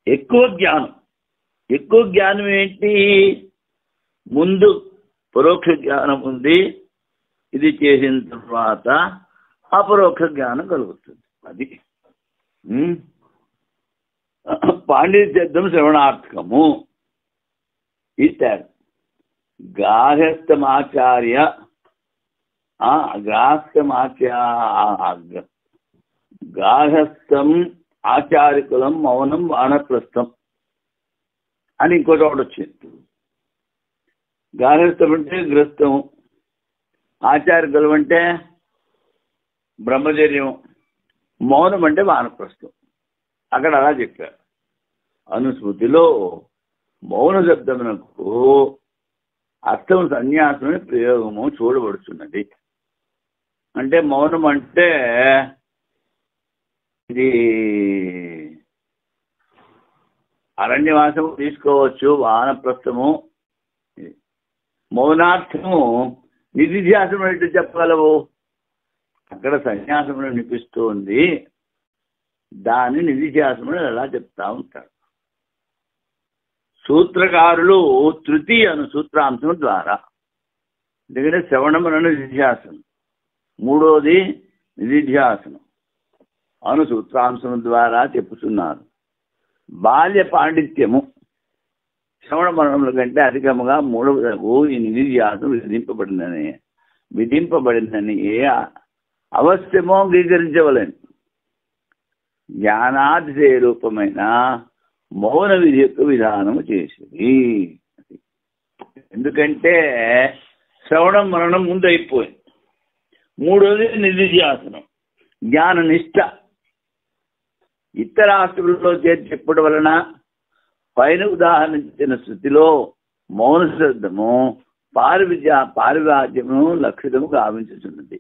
[SPEAKER 1] ఎక్కువ జ్ఞానం. ఎక్కువ జ్ఞానం ఏంటి? ముందు పరోక్ష జ్ఞానం ఉంది, ఇది చేసిన తర్వాత అపరోక్ష జ్ఞానం కలుగుతుంది. అది పాండిత్య శబ్దం శ్రవణార్థకము. ఇస్తారు గార్హస్థమాచార్య గార్హస్థం ఆచార్యకులం మౌనం వానప్రస్థం అని ఇంకోటి ఒకటి వచ్చింది. గార్హస్థం అంటే గృహస్థం, ఆచార్యకులం అంటే బ్రహ్మచర్యం, మౌనం అంటే వానప్రస్థం. అక్కడ అలా చెప్పారు. అనుస్మృతిలో మౌన శబ్దమునకు అర్థం సన్యాసమే ప్రయోగము చూడబడుతున్నది. అంటే మౌనం అంటే ఇది అరణ్యవాసము తీసుకోవచ్చు, వానప్రస్థము. మౌనార్థము నిధిధ్యాసనం ఎట్టు చెప్పగలవు? అక్కడ సన్యాసములు అనిపిస్తుంది, దాన్ని నిధిధ్యాసములు ఎలా చెప్తా ఉంటారు సూత్రకారులు. తృతీయ అను సూత్రాంశం ద్వారా, ఎందుకంటే శ్రవణములను నిధిధ్యాసనం, మూడోది నిధిధ్యాసనం అను సూత్రాంశం ద్వారా చెప్పుతున్నారు. బాల్య పాండిత్యము శ్రవణ మరణముల కంటే అధికముగా మూడవ ఈ నిధిధ్యాసనం విధింపబడిందని అవశ్యమో అంగీకరించవలేను. జ్ఞానాతిశయ రూపమైన మౌన విధి యొక్క విధానము చేసింది. ఎందుకంటే శ్రవణం మరణం ముందు అయిపోయింది. మూడోది నిధిధ్యాసనం, జ్ఞాననిష్ట. ఇతర ఆస్తులలో చేర్చి చెప్పడం వలన పైన ఉదాహరించిన స్థితిలో మౌన శబ్దము పారివాద్యము లక్షితము గావించుతున్నది.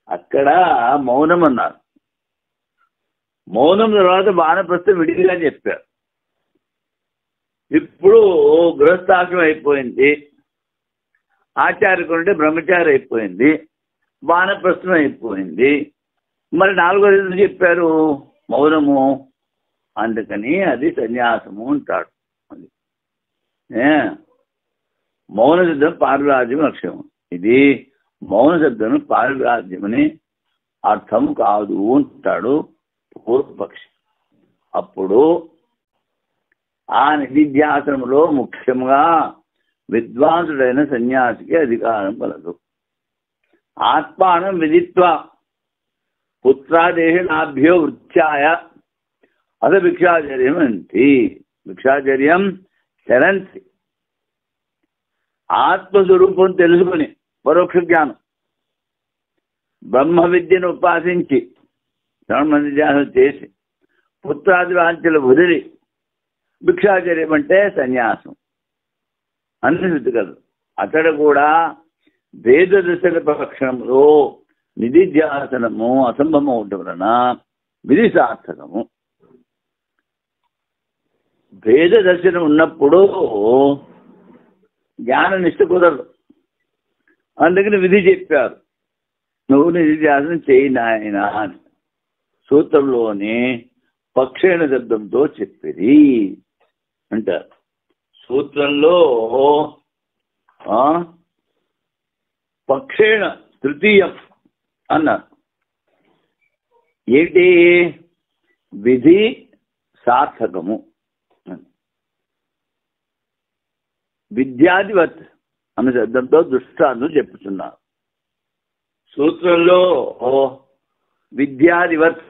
[SPEAKER 1] అక్కడ మౌనం అన్నారు. మౌనం తర్వాత వానప్రస్థం విడిగా చెప్పారు. ఇప్పుడు గృహస్థాశ్రమం అయిపోయింది, ఆచార్యకుంటే బ్రహ్మచారి అయిపోయింది, వానప్రస్థం అయిపోయింది. మరి నాలుగోది చెప్పారు మౌనము. అందుకని అది సన్యాసము అంటాడు. అది మౌన శబ్దం పారివాద్యం లక్ష్యము. ఇది మౌన శబ్దం పారివాద్యమని అర్థం కాదు అంటాడు పూర్వపక్షి. అప్పుడు ఆ నిధిధ్యాసనములో ముఖ్యంగా విద్వాంసుడైన సన్యాసికి అధికారం కలదు. ఆత్మానం విదిత్వా పుత్రాదేహినాభ్యో వృత్యాయ అద భిక్షాచర్యం అంతి. భిక్షాచర్యం చరంతి. ఆత్మస్వరూపం తెలుసుకుని పరోక్ష జ్ఞానం బ్రహ్మ విద్యను ఉపాసించి శ్రవణ చేసి పుత్రాది వాంఛలు వదిలి భిక్షాచర్యం అంటే సన్యాసం అన్ని కలదు. అతడు కూడా వేద దశల పక్షంలో నిధిధ్యాసనము అసంభవం అవటం వలన విధి సార్థకము. భేద దర్శనం ఉన్నప్పుడు జ్ఞాన నిష్ట కుదరదు. అందుకని విధి చెప్పారు, నువ్వు నిధిధ్యాసనం చేయి నాయనా అని సూత్రంలోని పక్షేణ శబ్దంతో చెప్పిరి అంటారు. సూత్రంలో పక్షేణ తృతీయం అన్నారు. ఏంటి? విధి సార్థకము. విద్యాధివత్ అన్న శబ్దంతో దృష్టాంతం చెప్పుతున్నారు. సూత్రంలో విద్యాధివత్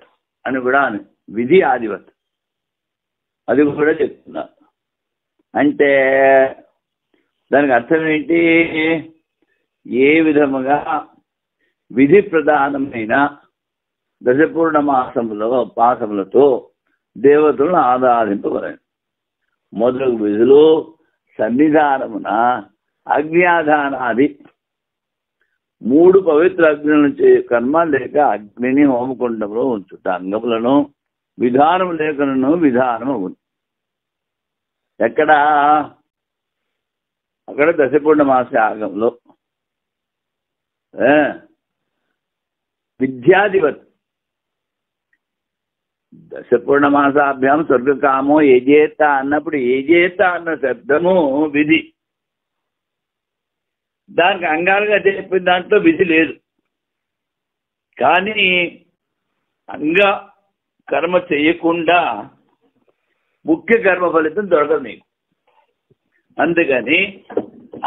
[SPEAKER 1] అని కూడా అని, విధి ఆధివత్ అది కూడా చెప్తున్నారు. అంటే దానికి అర్థం ఏంటి? ఏ విధముగా విధి ప్రధానమైన దశపూర్ణ మాసములతో దేవతలను ఆరాధింపబడను. మొదలగు విధులు సన్నిధానమున అగ్నియాధానాది 3 పవిత్ర అగ్నులను కర్మ లేక అగ్నిని హోమకుండంలో ఉంచుట అంగములను విధానం లేఖను విధానం అవును. ఎక్కడ? అక్కడ దశపూర్ణ మాస యాగంలో విద్యాధిపతి దశపూర్ణమాసాభ్యాం స్వర్గకామో యజేత అన్నప్పుడు యజేత అన్న శబ్దము విధి. దానికి అంగాలుగా చెప్పిన దాంట్లో విధి లేదు. కానీ అంగ కర్మ చేయకుండా ముఖ్య కర్మ ఫలితం దొరకదు నీకు. అందుకని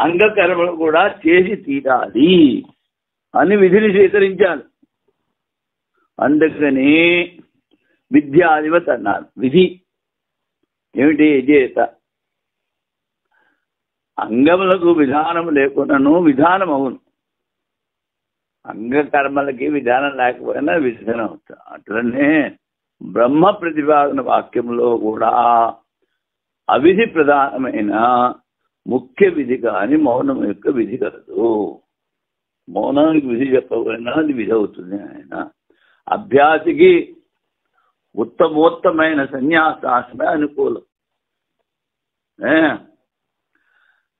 [SPEAKER 1] అంగకర్మలు కూడా చేసి తీరాలి అని విధిని స్వీకరించాలి. అందుకని విద్యాధిపతి అన్నారు. విధి ఏమిటి? యజేత. అంగములకు విధానం లేకున్నాను విధానం అవును. అంగకర్మలకి విధానం లేకపోయినా విధానం అవుతా. అట్లనే బ్రహ్మ ప్రతిపాదన వాక్యంలో కూడా అవిధి ప్రధానమైన ముఖ్య విధి కానీ మౌనం యొక్క విధి కలదు. మౌనానికి విధి చెప్పకపోయినా అది విధి అవుతుంది. ఆయన అభ్యాసికి ఉత్తమోత్తమైన సన్యాసాశ్రమే అనుకూలం.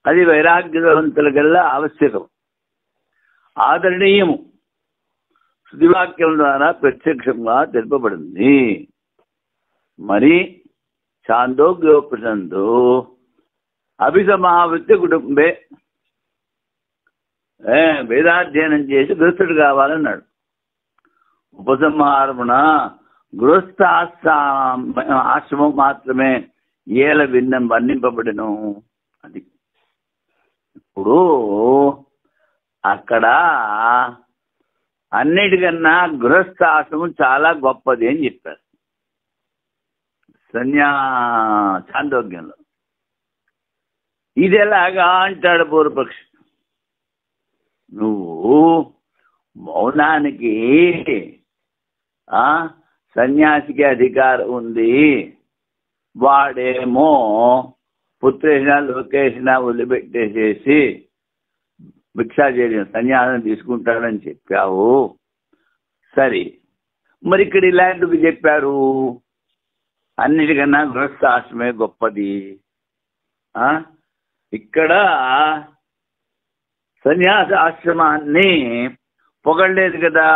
[SPEAKER 1] అది వైరాగ్యవంతులకల్లా ఆవశ్యకం, ఆదరణీయము. శృతివాక్యం ద్వారా ప్రత్యక్షంగా తెలుపబడింది. మరి ఛాందోగ్యోపనిషత్తు అభిసమావృత్తి కుటుంబే వేదాధ్యయనం చేసి గృహస్థుడు కావాలన్నాడు. ఉపసంహారమున ఆశ్రమం మాత్రమే ఏల భిన్నం వర్ణింపబడిను. అది ఇప్పుడు అక్కడ అన్నిటికన్నా గృహస్థాశ్రమం చాలా గొప్పది అని చెప్పారు ఛాందోగ్యంలో. ఇది ఎలాగా అంటాడు పూర్వపక్షి. నువ్వు మౌనానికి సన్యాసికి అధికారం ఉంది, వాడేమో పుత్రేషణ లోకేషణ వదిలిపెట్టేసేసి భిక్షాచర్యం సన్యాసం తీసుకుంటాడని చెప్పావు. సరే, మరి ఇక్కడ ఇలాంటివి చెప్పారు. అన్నిటికన్నా గృహస్థాశ్రమే గొప్పది. ఇక్కడ సన్యాస ఆశ్రమాన్ని పొగడలేదు కదా,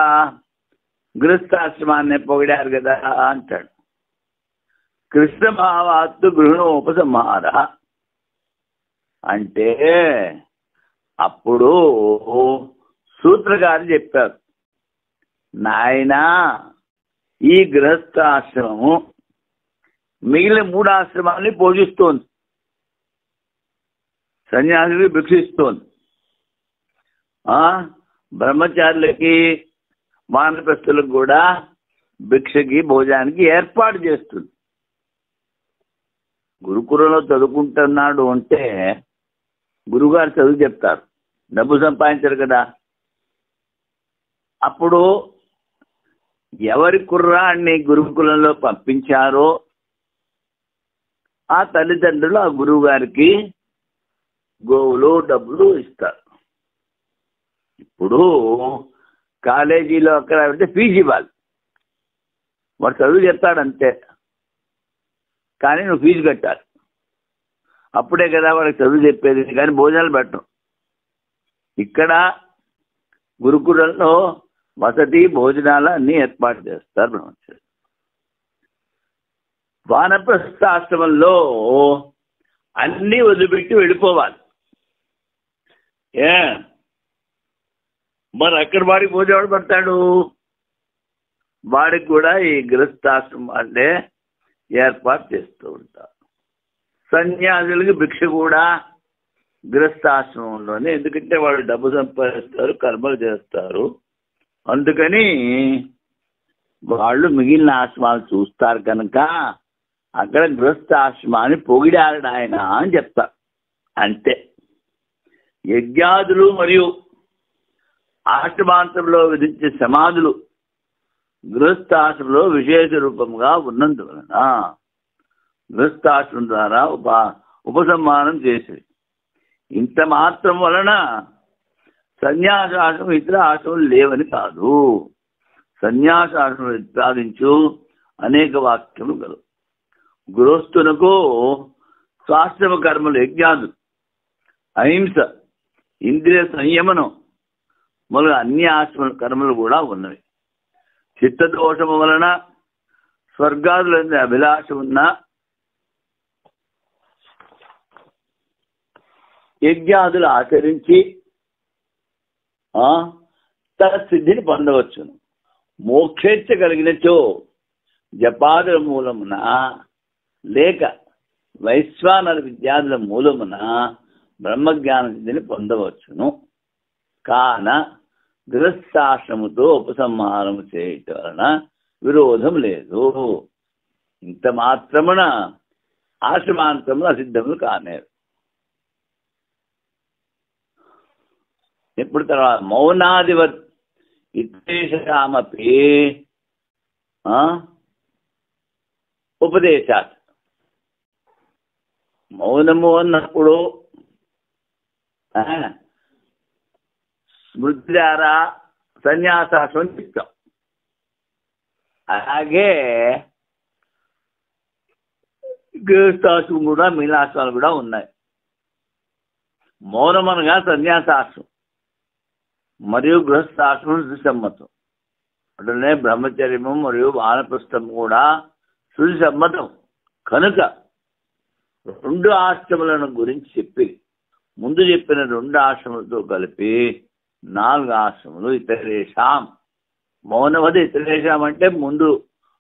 [SPEAKER 1] గృహస్థాశ్రమాన్ని పొగిడారు కదా అంటాడు. కృష్ణభావాత్తు గృహణోపసంహార అంటే అప్పుడు సూత్రకారు చెప్పారు, నాయనా ఈ గృహస్థాశ్రమము మిగిలిన 3 ఆశ్రమాన్ని పోషిస్తోంది, సన్యాసులకి భిక్షిస్తోంది, బ్రహ్మచారులకి వానప్రస్థులకు కూడా భిక్షకి భోజనానికి ఏర్పాటు చేస్తుంది. గురుకులంలో చదువుకుంటున్నాడు అంటే గురుగారు చదువు చెప్తారు, డబ్బు సంపాదించారు కదా. అప్పుడు ఎవరి కుర్రాన్ని గురుకులంలో పంపించారో ఆ తల్లిదండ్రులు ఆ గురువు గారికి గోవులు డబ్బులు ఇస్తారు. ఇప్పుడు కాలేజీలో అక్కడ అంటే ఫీజు ఇవ్వాలి, వాడు చదువు చెప్తాడంతే, కానీ నువ్వు ఫీజు కట్టాలి. అప్పుడే కదా వాడికి చదువు చెప్పేది, కానీ భోజనాలు పెట్టరు. ఇక్కడ గురుకులంలో వసతి భోజనాలు అన్నీ ఏర్పాటు చేస్తారు బ్రహ్మచారి. వానప్రస్థాశ్రమంలో అన్నీ వదిలిపెట్టి వెళ్ళిపోవాలి. మరి అక్కడ వాడికి భోజనం పడతాడు. వాడికి కూడా ఈ గృహస్థాశ్రమం అంటే ఏర్పాటు చేస్తూ ఉంటారు. సన్యాసులకి భిక్ష కూడా గృహస్థాశ్రమంలోనే, ఎందుకంటే వాళ్ళు డబ్బు సంపాదిస్తారు, కర్మలు చేస్తారు. అందుకని వాళ్ళు మిగిలిన ఆశ్రమాలు చూస్తారు కనుక అక్కడ గృహస్థాశ్రమాన్ని పొగిడాడు ఆయన అని చెప్తారు. అంతే. యజ్ఞాదులు మరియు ఆశ్రమాంతంలో విధించే సమాధులు గృహస్థాశ్రమంలో విశేష రూపంగా ఉన్నందువలన గృహస్థాశ్రమం ద్వారా ఉపసంహారం చేసేది. ఇంత మాత్రం వలన సన్యాసాశ్రమం ఇతర ఆశ్రమం లేవని కాదు. సన్యాసాశ్రమం ప్రతిపాదించు అనేక వాక్యములు గలవు. గృహస్థునకు స్వాశ్రమ కర్మలు, యజ్ఞాలు, అహింస, ఇంద్రియ సంయమనం మొదలు అన్ని ఆశ్రమ కర్మలు కూడా ఉన్నవి. చిత్తదోషము వలన స్వర్గాదులందు అభిలాష ఉన్న యజ్ఞాదులు ఆచరించి తత్సిద్ధిని పొందవచ్చును. మోక్షేచ్ఛ కలిగినచో జపాదుల మూలమున లేక వైశ్వానర విద్యాదుల మూలమున బ్రహ్మజ్ఞాన సిద్ధిని పొందవచ్చును. కాన గృహస్థాశ్రముతో ఉపసంహారము చేయటం వలన విరోధం లేదు. ఇంత మాత్రమున ఆశ్రమాంతములు అసిద్ధములు కానేరు. ఇప్పుడు తర్వాత మౌనాదివత్ ఇతేషామపి ఉపదేశాత్. మౌనము అన్నప్పుడు స్మృతి ద్వారా సన్యాసాశ్రమం చెప్తాం. అలాగే గృహస్థాశ్రమం కూడా మిగిలిన కూడా ఉన్నాయి. మౌనం అనగా సన్యాసాశ్రమం మరియు గృహస్థాశ్రమం సుసమ్మతం. అట్లనే బ్రహ్మచర్యము మరియు వానప్రస్థం కూడా సుసమ్మతం కనుక రెండు ఆశ్రమాలను గురించి చెప్పి ముందు చెప్పిన రెండు ఆశ్రమాలతో కలిపి 4 ఆశ్రమాలు. ఇతరేషాం మౌనవది ఇతరేషాం అంటే ముందు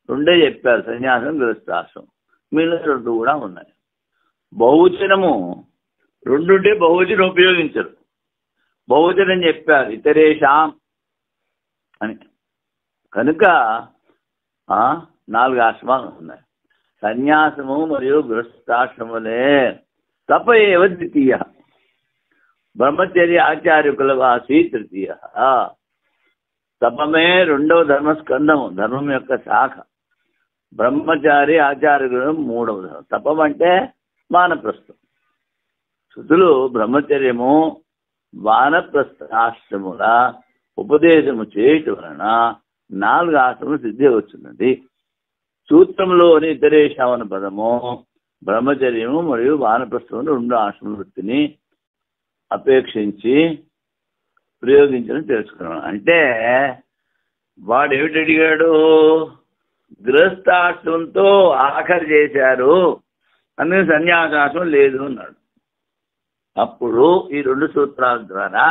[SPEAKER 1] 2 చెప్పారు, సన్యాసం, గృహస్థాశ్రమం. మిగిలిన 2 కూడా ఉన్నాయి. బహువచనము 2 ఉంటే బహువచనం ఉపయోగించరు. బహువచనం చెప్పారు ఇతరేషాం అని. కనుక 4 ఆశ్రమాలు ఉన్నాయి. సన్యాసము మరియు గృహస్థాశ్రములే తప ఏవ ద్వితీయ, బ్రహ్మచర్య ఆచార్యుకులవాసి తృతీయ. తపమే 2వ ధర్మస్కంధము, ధర్మం యొక్క శాఖ. బ్రహ్మచారి ఆచార్యులు 3వ ధర్మం. తపం అంటే వానప్రస్థం. శృతులు బ్రహ్మచర్యము వానప్రస్థాశ్రముల ఉపదేశము చేయటం వలన 4 ఆశ్రమం సిద్ధి వచ్చినది. సూత్రంలోని ఇతరేషామన పదము బ్రహ్మచర్యము మరియు వానప్రస్థములు 2 ఆశ్రమ వృత్తిని అపేక్షించి ప్రయోగించడం తెలుసుకున్నాను. అంటే వాడు ఏమిటి అడిగాడు? గృహస్థాశ్రమంతో ఆఖరి చేశారు, అందుకని సన్యాసాశ్రమం లేదు అన్నాడు. అప్పుడు ఈ 2 సూత్రాల ద్వారా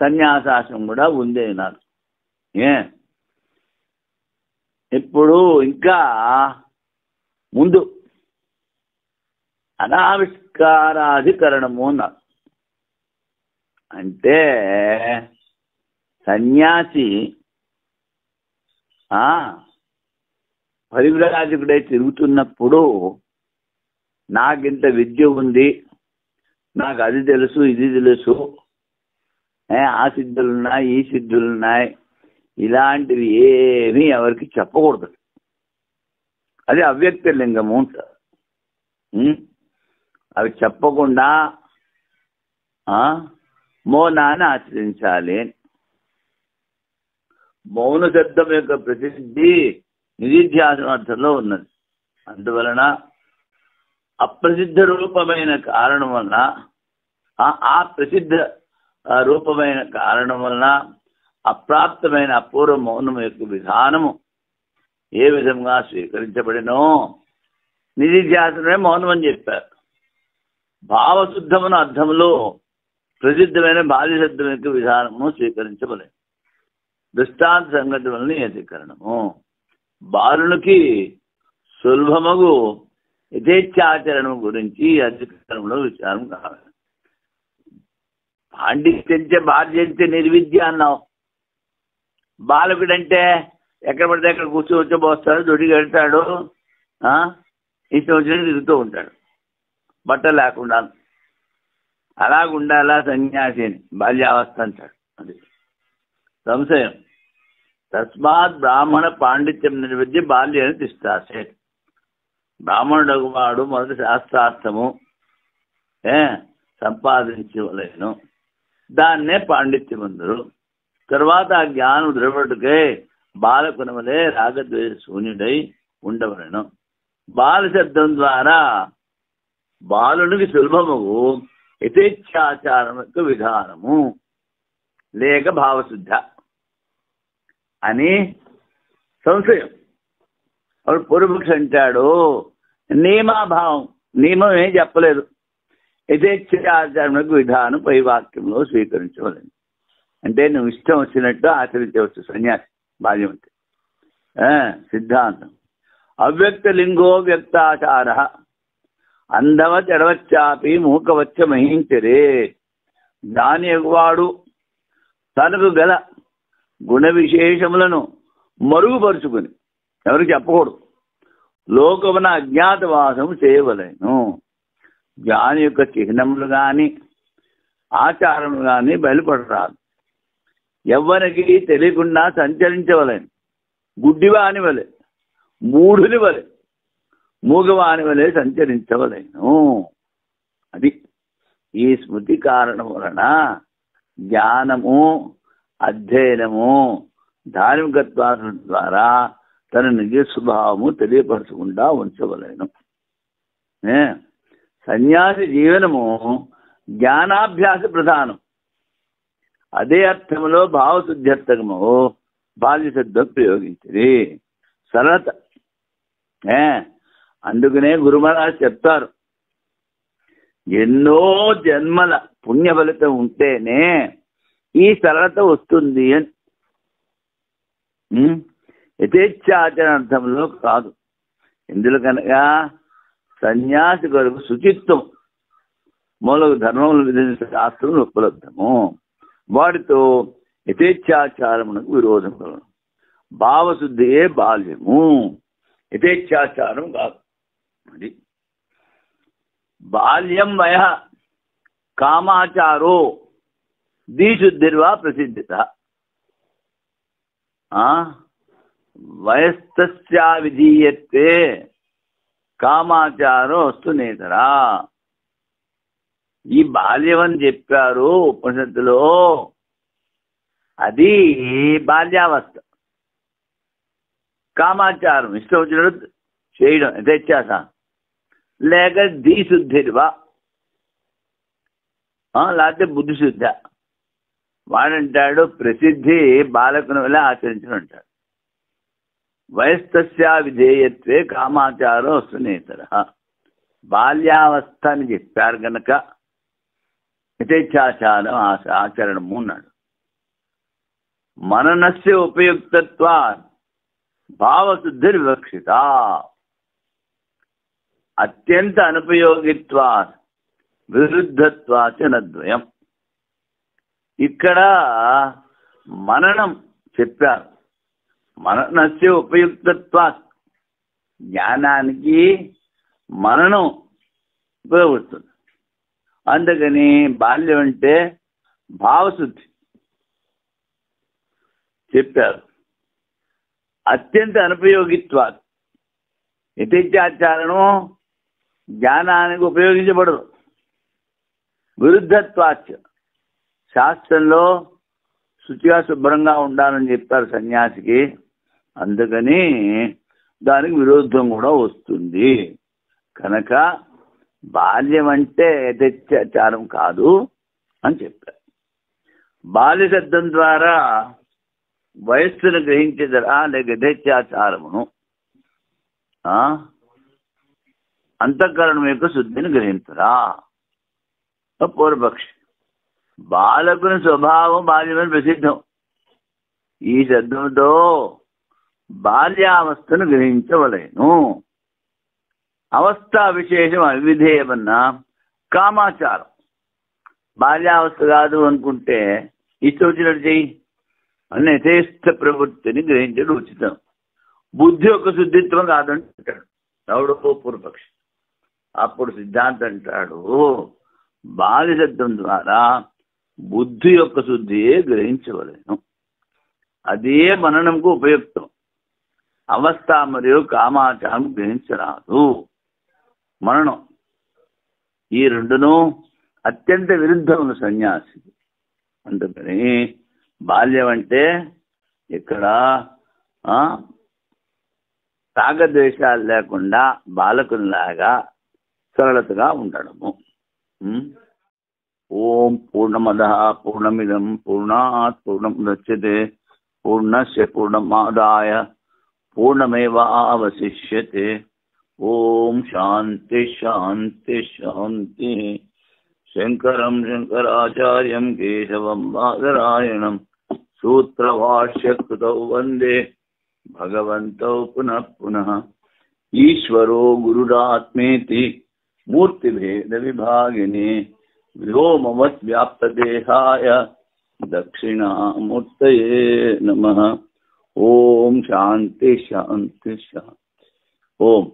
[SPEAKER 1] సన్యాసాశ్రమం కూడా ఉంది అన్నారు. ఇప్పుడు ఇంకా ముందు అనావిష్కారాధికరణము అన్నారు. అంటే సన్యాసి పరివ్రాజకుడై తిరుగుతున్నప్పుడు నాకింత విద్య ఉంది, నాకు అది తెలుసు, ఇది తెలుసు, ఆ సిద్ధులున్నాయి, ఈ సిద్ధులున్నాయి, ఇలాంటివి ఏమీ ఎవరికి చెప్పకూడదు. అది అవ్యక్త లింగము అంటారు. అవి చెప్పకుండా మౌనాన్ని ఆచరించాలి. మౌన శబ్దం యొక్క ప్రసిద్ధి నిధిధ్యాసనం అర్థంలో ఉన్నది. అందువలన అప్రసిద్ధ రూపమైన కారణం వలన ఆ ప్రసిద్ధ రూపమైన కారణం వలన అప్రాప్తమైన అపూర్వ మౌనం యొక్క విధానము ఏ విధంగా స్వీకరించబడినో నిధిధ్యాసనమే మౌనం అని చెప్పారు. భావశుద్ధమున అర్థంలో ప్రసిద్ధమైన బాల్య శబ్దం యొక్క విధానము స్వీకరించవలేదు. దృష్టాంత సంగతి వలన యతికరణము. బాలునికి సులభమగు యథేచ్ఛాచరణం గురించి అధికరణంలో విచారం కావాలి. పాండిత్యంచే బాల్యంచే నిర్విద్య అన్నావు. బాలకుడంటే ఎక్కడ పడితే ఎక్కడ కూర్చోవచ్చో పోస్తాడు, దొడికి వెళ్తాడు, ఇష్టం వచ్చినట్టు తిరుగుతూ ఉంటాడు బట్టలు లేకుండా. అలాగుండాలా సన్యాసి అని బాల్యావస్థ అంటాడు. అది సంశయం. తస్మాత్ బ్రాహ్మణ పాండిత్యం నిర్విద్య బాల్యాన్ని తిష్టాసే. బ్రాహ్మణుడు వాడు మొదటి శాస్త్రార్థము సంపాదించవలేను, దాన్నే పాండిత్యం అందరు. తర్వాత ఆ జ్ఞానం దృఢపడుకే బాలకునవలే రాగద్వేష శూన్యుడై ఉండవలను. బాల శబ్దం ద్వారా బాలునికి సులభముగు యథేచ్ఛాచారం యొక్క విధానము లేక భావశుద్ధ అని సంశయం. అప్పుడు పూర్వపక్షి అంటాడు నియమాభావం, నియమం ఏం చెప్పలేదు. యథేచ్ఛాచారం యొక్క విధానం పై వాక్యంలో స్వీకరించవలేదు. అంటే నువ్వు ఇష్టం వచ్చినట్టు ఆచరించవచ్చు సన్యాసి బాల్యం అంటే. సిద్ధాంతం అవ్యక్త లింగో వ్యక్తాచార అందవత్ ఎడవచ్చాపి మూకవచ్చ మహించరే. దాని ఎగువాడు తనకు గల గుణ విశేషములను మరుగుపరుచుకుని ఎవరికి చెప్పకూడదు. లోకమున అజ్ఞాతవాసము చేయవలేను. జ్ఞాని యొక్క చిహ్నములు కానీ ఆచారములు కానీ బయలుపడరాదు. ఎవ్వరికి తెలియకుండా సంచరించవలేను. గుడ్డివాని వలె, మూఢుని వలె, మూగవాని వలె సంచరించవలేను. అది ఈ స్మృతి కారణం వలన జ్ఞానము అధ్యయనము ధార్మికత్వాల ద్వారా తన నిజ స్వభావము తెలియపరచకుండా ఉంచవలేను. సన్యాసి జీవనము జ్ఞానాభ్యాస ప్రధానం. అదే అర్థంలో భావశుద్ధ్యర్థకము బాల్య శబ్దం ప్రయోగించింది. సరళత. అందుకనే గురుమహారాజ్ చెప్తారు, ఎన్నో జన్మల పుణ్య ఫలితం ఉంటేనే ఈ సరళత వస్తుంది అని. యథేచ్ఛాచరణార్థంలో కాదు. ఇందులో కనుక సన్యాసి కొరకు శుచిత్వం మూలకు ధర్మములు విధించిన శాస్త్రం ఉపలబ్ధము. వాటితో యథేచ్ఛాచారమునకు విరోధం కలదు. భావశుద్ధియే బాల్యము, యథేచ్ఛాచారం కాదు. అది బాల్యం వయ కామాచారో దీశుద్ధిర్వా ప్రసిద్ధిత. వయస్తస్యా విధీయత్వే కామాచారో వస్తు నేతరా. ఈ బాల్యం అని చెప్పారు ఉపనిషత్తులో, అది బాల్యావస్థ. కామాచారం ఇష్టం వచ్చినట్టు చేయడం యథేచ్ఛాస, లేక దీశుద్ధిర్వా లేకపోతే బుద్ధిశుద్ధ. వాడంటాడు ప్రసిద్ధి బాలకుని వల్ల ఆచరించడం అంటాడు. వయస్తస్యా విధేయత్వే కామాచారం వస్తునేతర. బాల్యావస్థ అని చెప్పారు కనుక యథేచ్ఛాచారం ఆచరణము అన్నాడు. మననస్య ఉపయుక్తత్వా భావశుద్ధి వివక్షిత. అత్యంత అనుపయోగిత్వా విరుద్ధత్వాచ నద్వయం. ఇక్కడ మననం చెప్పారు. మననస్య ఉపయుక్తత్వా, జ్ఞానానికి మననం ఉపయోగిస్తుంది. అందుకని బాల్యం అంటే భావశుద్ధి చెప్పారు. అత్యంత అనుపయోగిత్వా, యథేచ్ఛాచారణం జ్ఞానానికి ఉపయోగించబడదు. విరుద్ధత్వాచ, శాస్త్రంలో శుచిగా శుభ్రంగా ఉండాలని చెప్పారు సన్యాసికి. అందుకని దానికి విరుద్ధం కూడా వస్తుంది. కనుక బాల్యం అంటే యథేచ్ఛాచారం కాదు అని చెప్పారు. బాల్య శబ్దం ద్వారా వయస్సును గ్రహించేదరా లేక యథేచ్ఛాచారమును, అంతఃకరణం యొక్క శుద్ధిని గ్రహించరా. పూర్వపక్షి బాలకుని స్వభావం బాల్యమని ప్రసిద్ధం. ఈ శబ్దంతో బాల్యావస్థను గ్రహించవలేను. అవస్థా విశేషం అవిధేయమన్నా కామాచారం. బాల్యావస్థ కాదు అనుకుంటే ఇష్టం వచ్చినట్టు చెయ్యి అన్న యథేష్ట ప్రవృత్తిని గ్రహించడం ఉచితం. బుద్ధి యొక్క శుద్ధిత్వం కాదంటాడు ఎవడో పూర్వపక్షి. అప్పుడు సిద్ధాంతం అంటాడు బాల్య శబ్దం ద్వారా బుద్ధి యొక్క శుద్ధియే గ్రహించవలేను. అదే మననంకు ఉపయుక్తం. అవస్థ మరియు కామాచారం గ్రహించరాదు. మననం ఈ రెండును అత్యంత విరుద్ధములు సన్యాసి. అందుకని బాల్యం అంటే ఇక్కడ రాగద్వేషాలు లేకుండా బాలకునిలాగా సరళతగా ఉండడము. ఓం పూర్ణమదః పూర్ణమిదం పూర్ణాత్ పూర్ణముదచ్యతే పూర్ణస్య పూర్ణమాదాయ పూర్ణమేవావశిష్యతే. ఓం శాంతి శాంతి శాంతి. శంకరం శంకరాచార్యం కేశవం బాదరాయణం సూత్రభాష్యకృతౌ వందే భగవంతౌ పునః పునః. ఈశ్వరో గురురాత్మేతి మూర్తిభేద విభాగినే వ్యోమవత్ వ్యాప్తదేహాయ దక్షిణామూర్తయే నమః. ఓం శాంతి శాంతి శాంతి. ఓం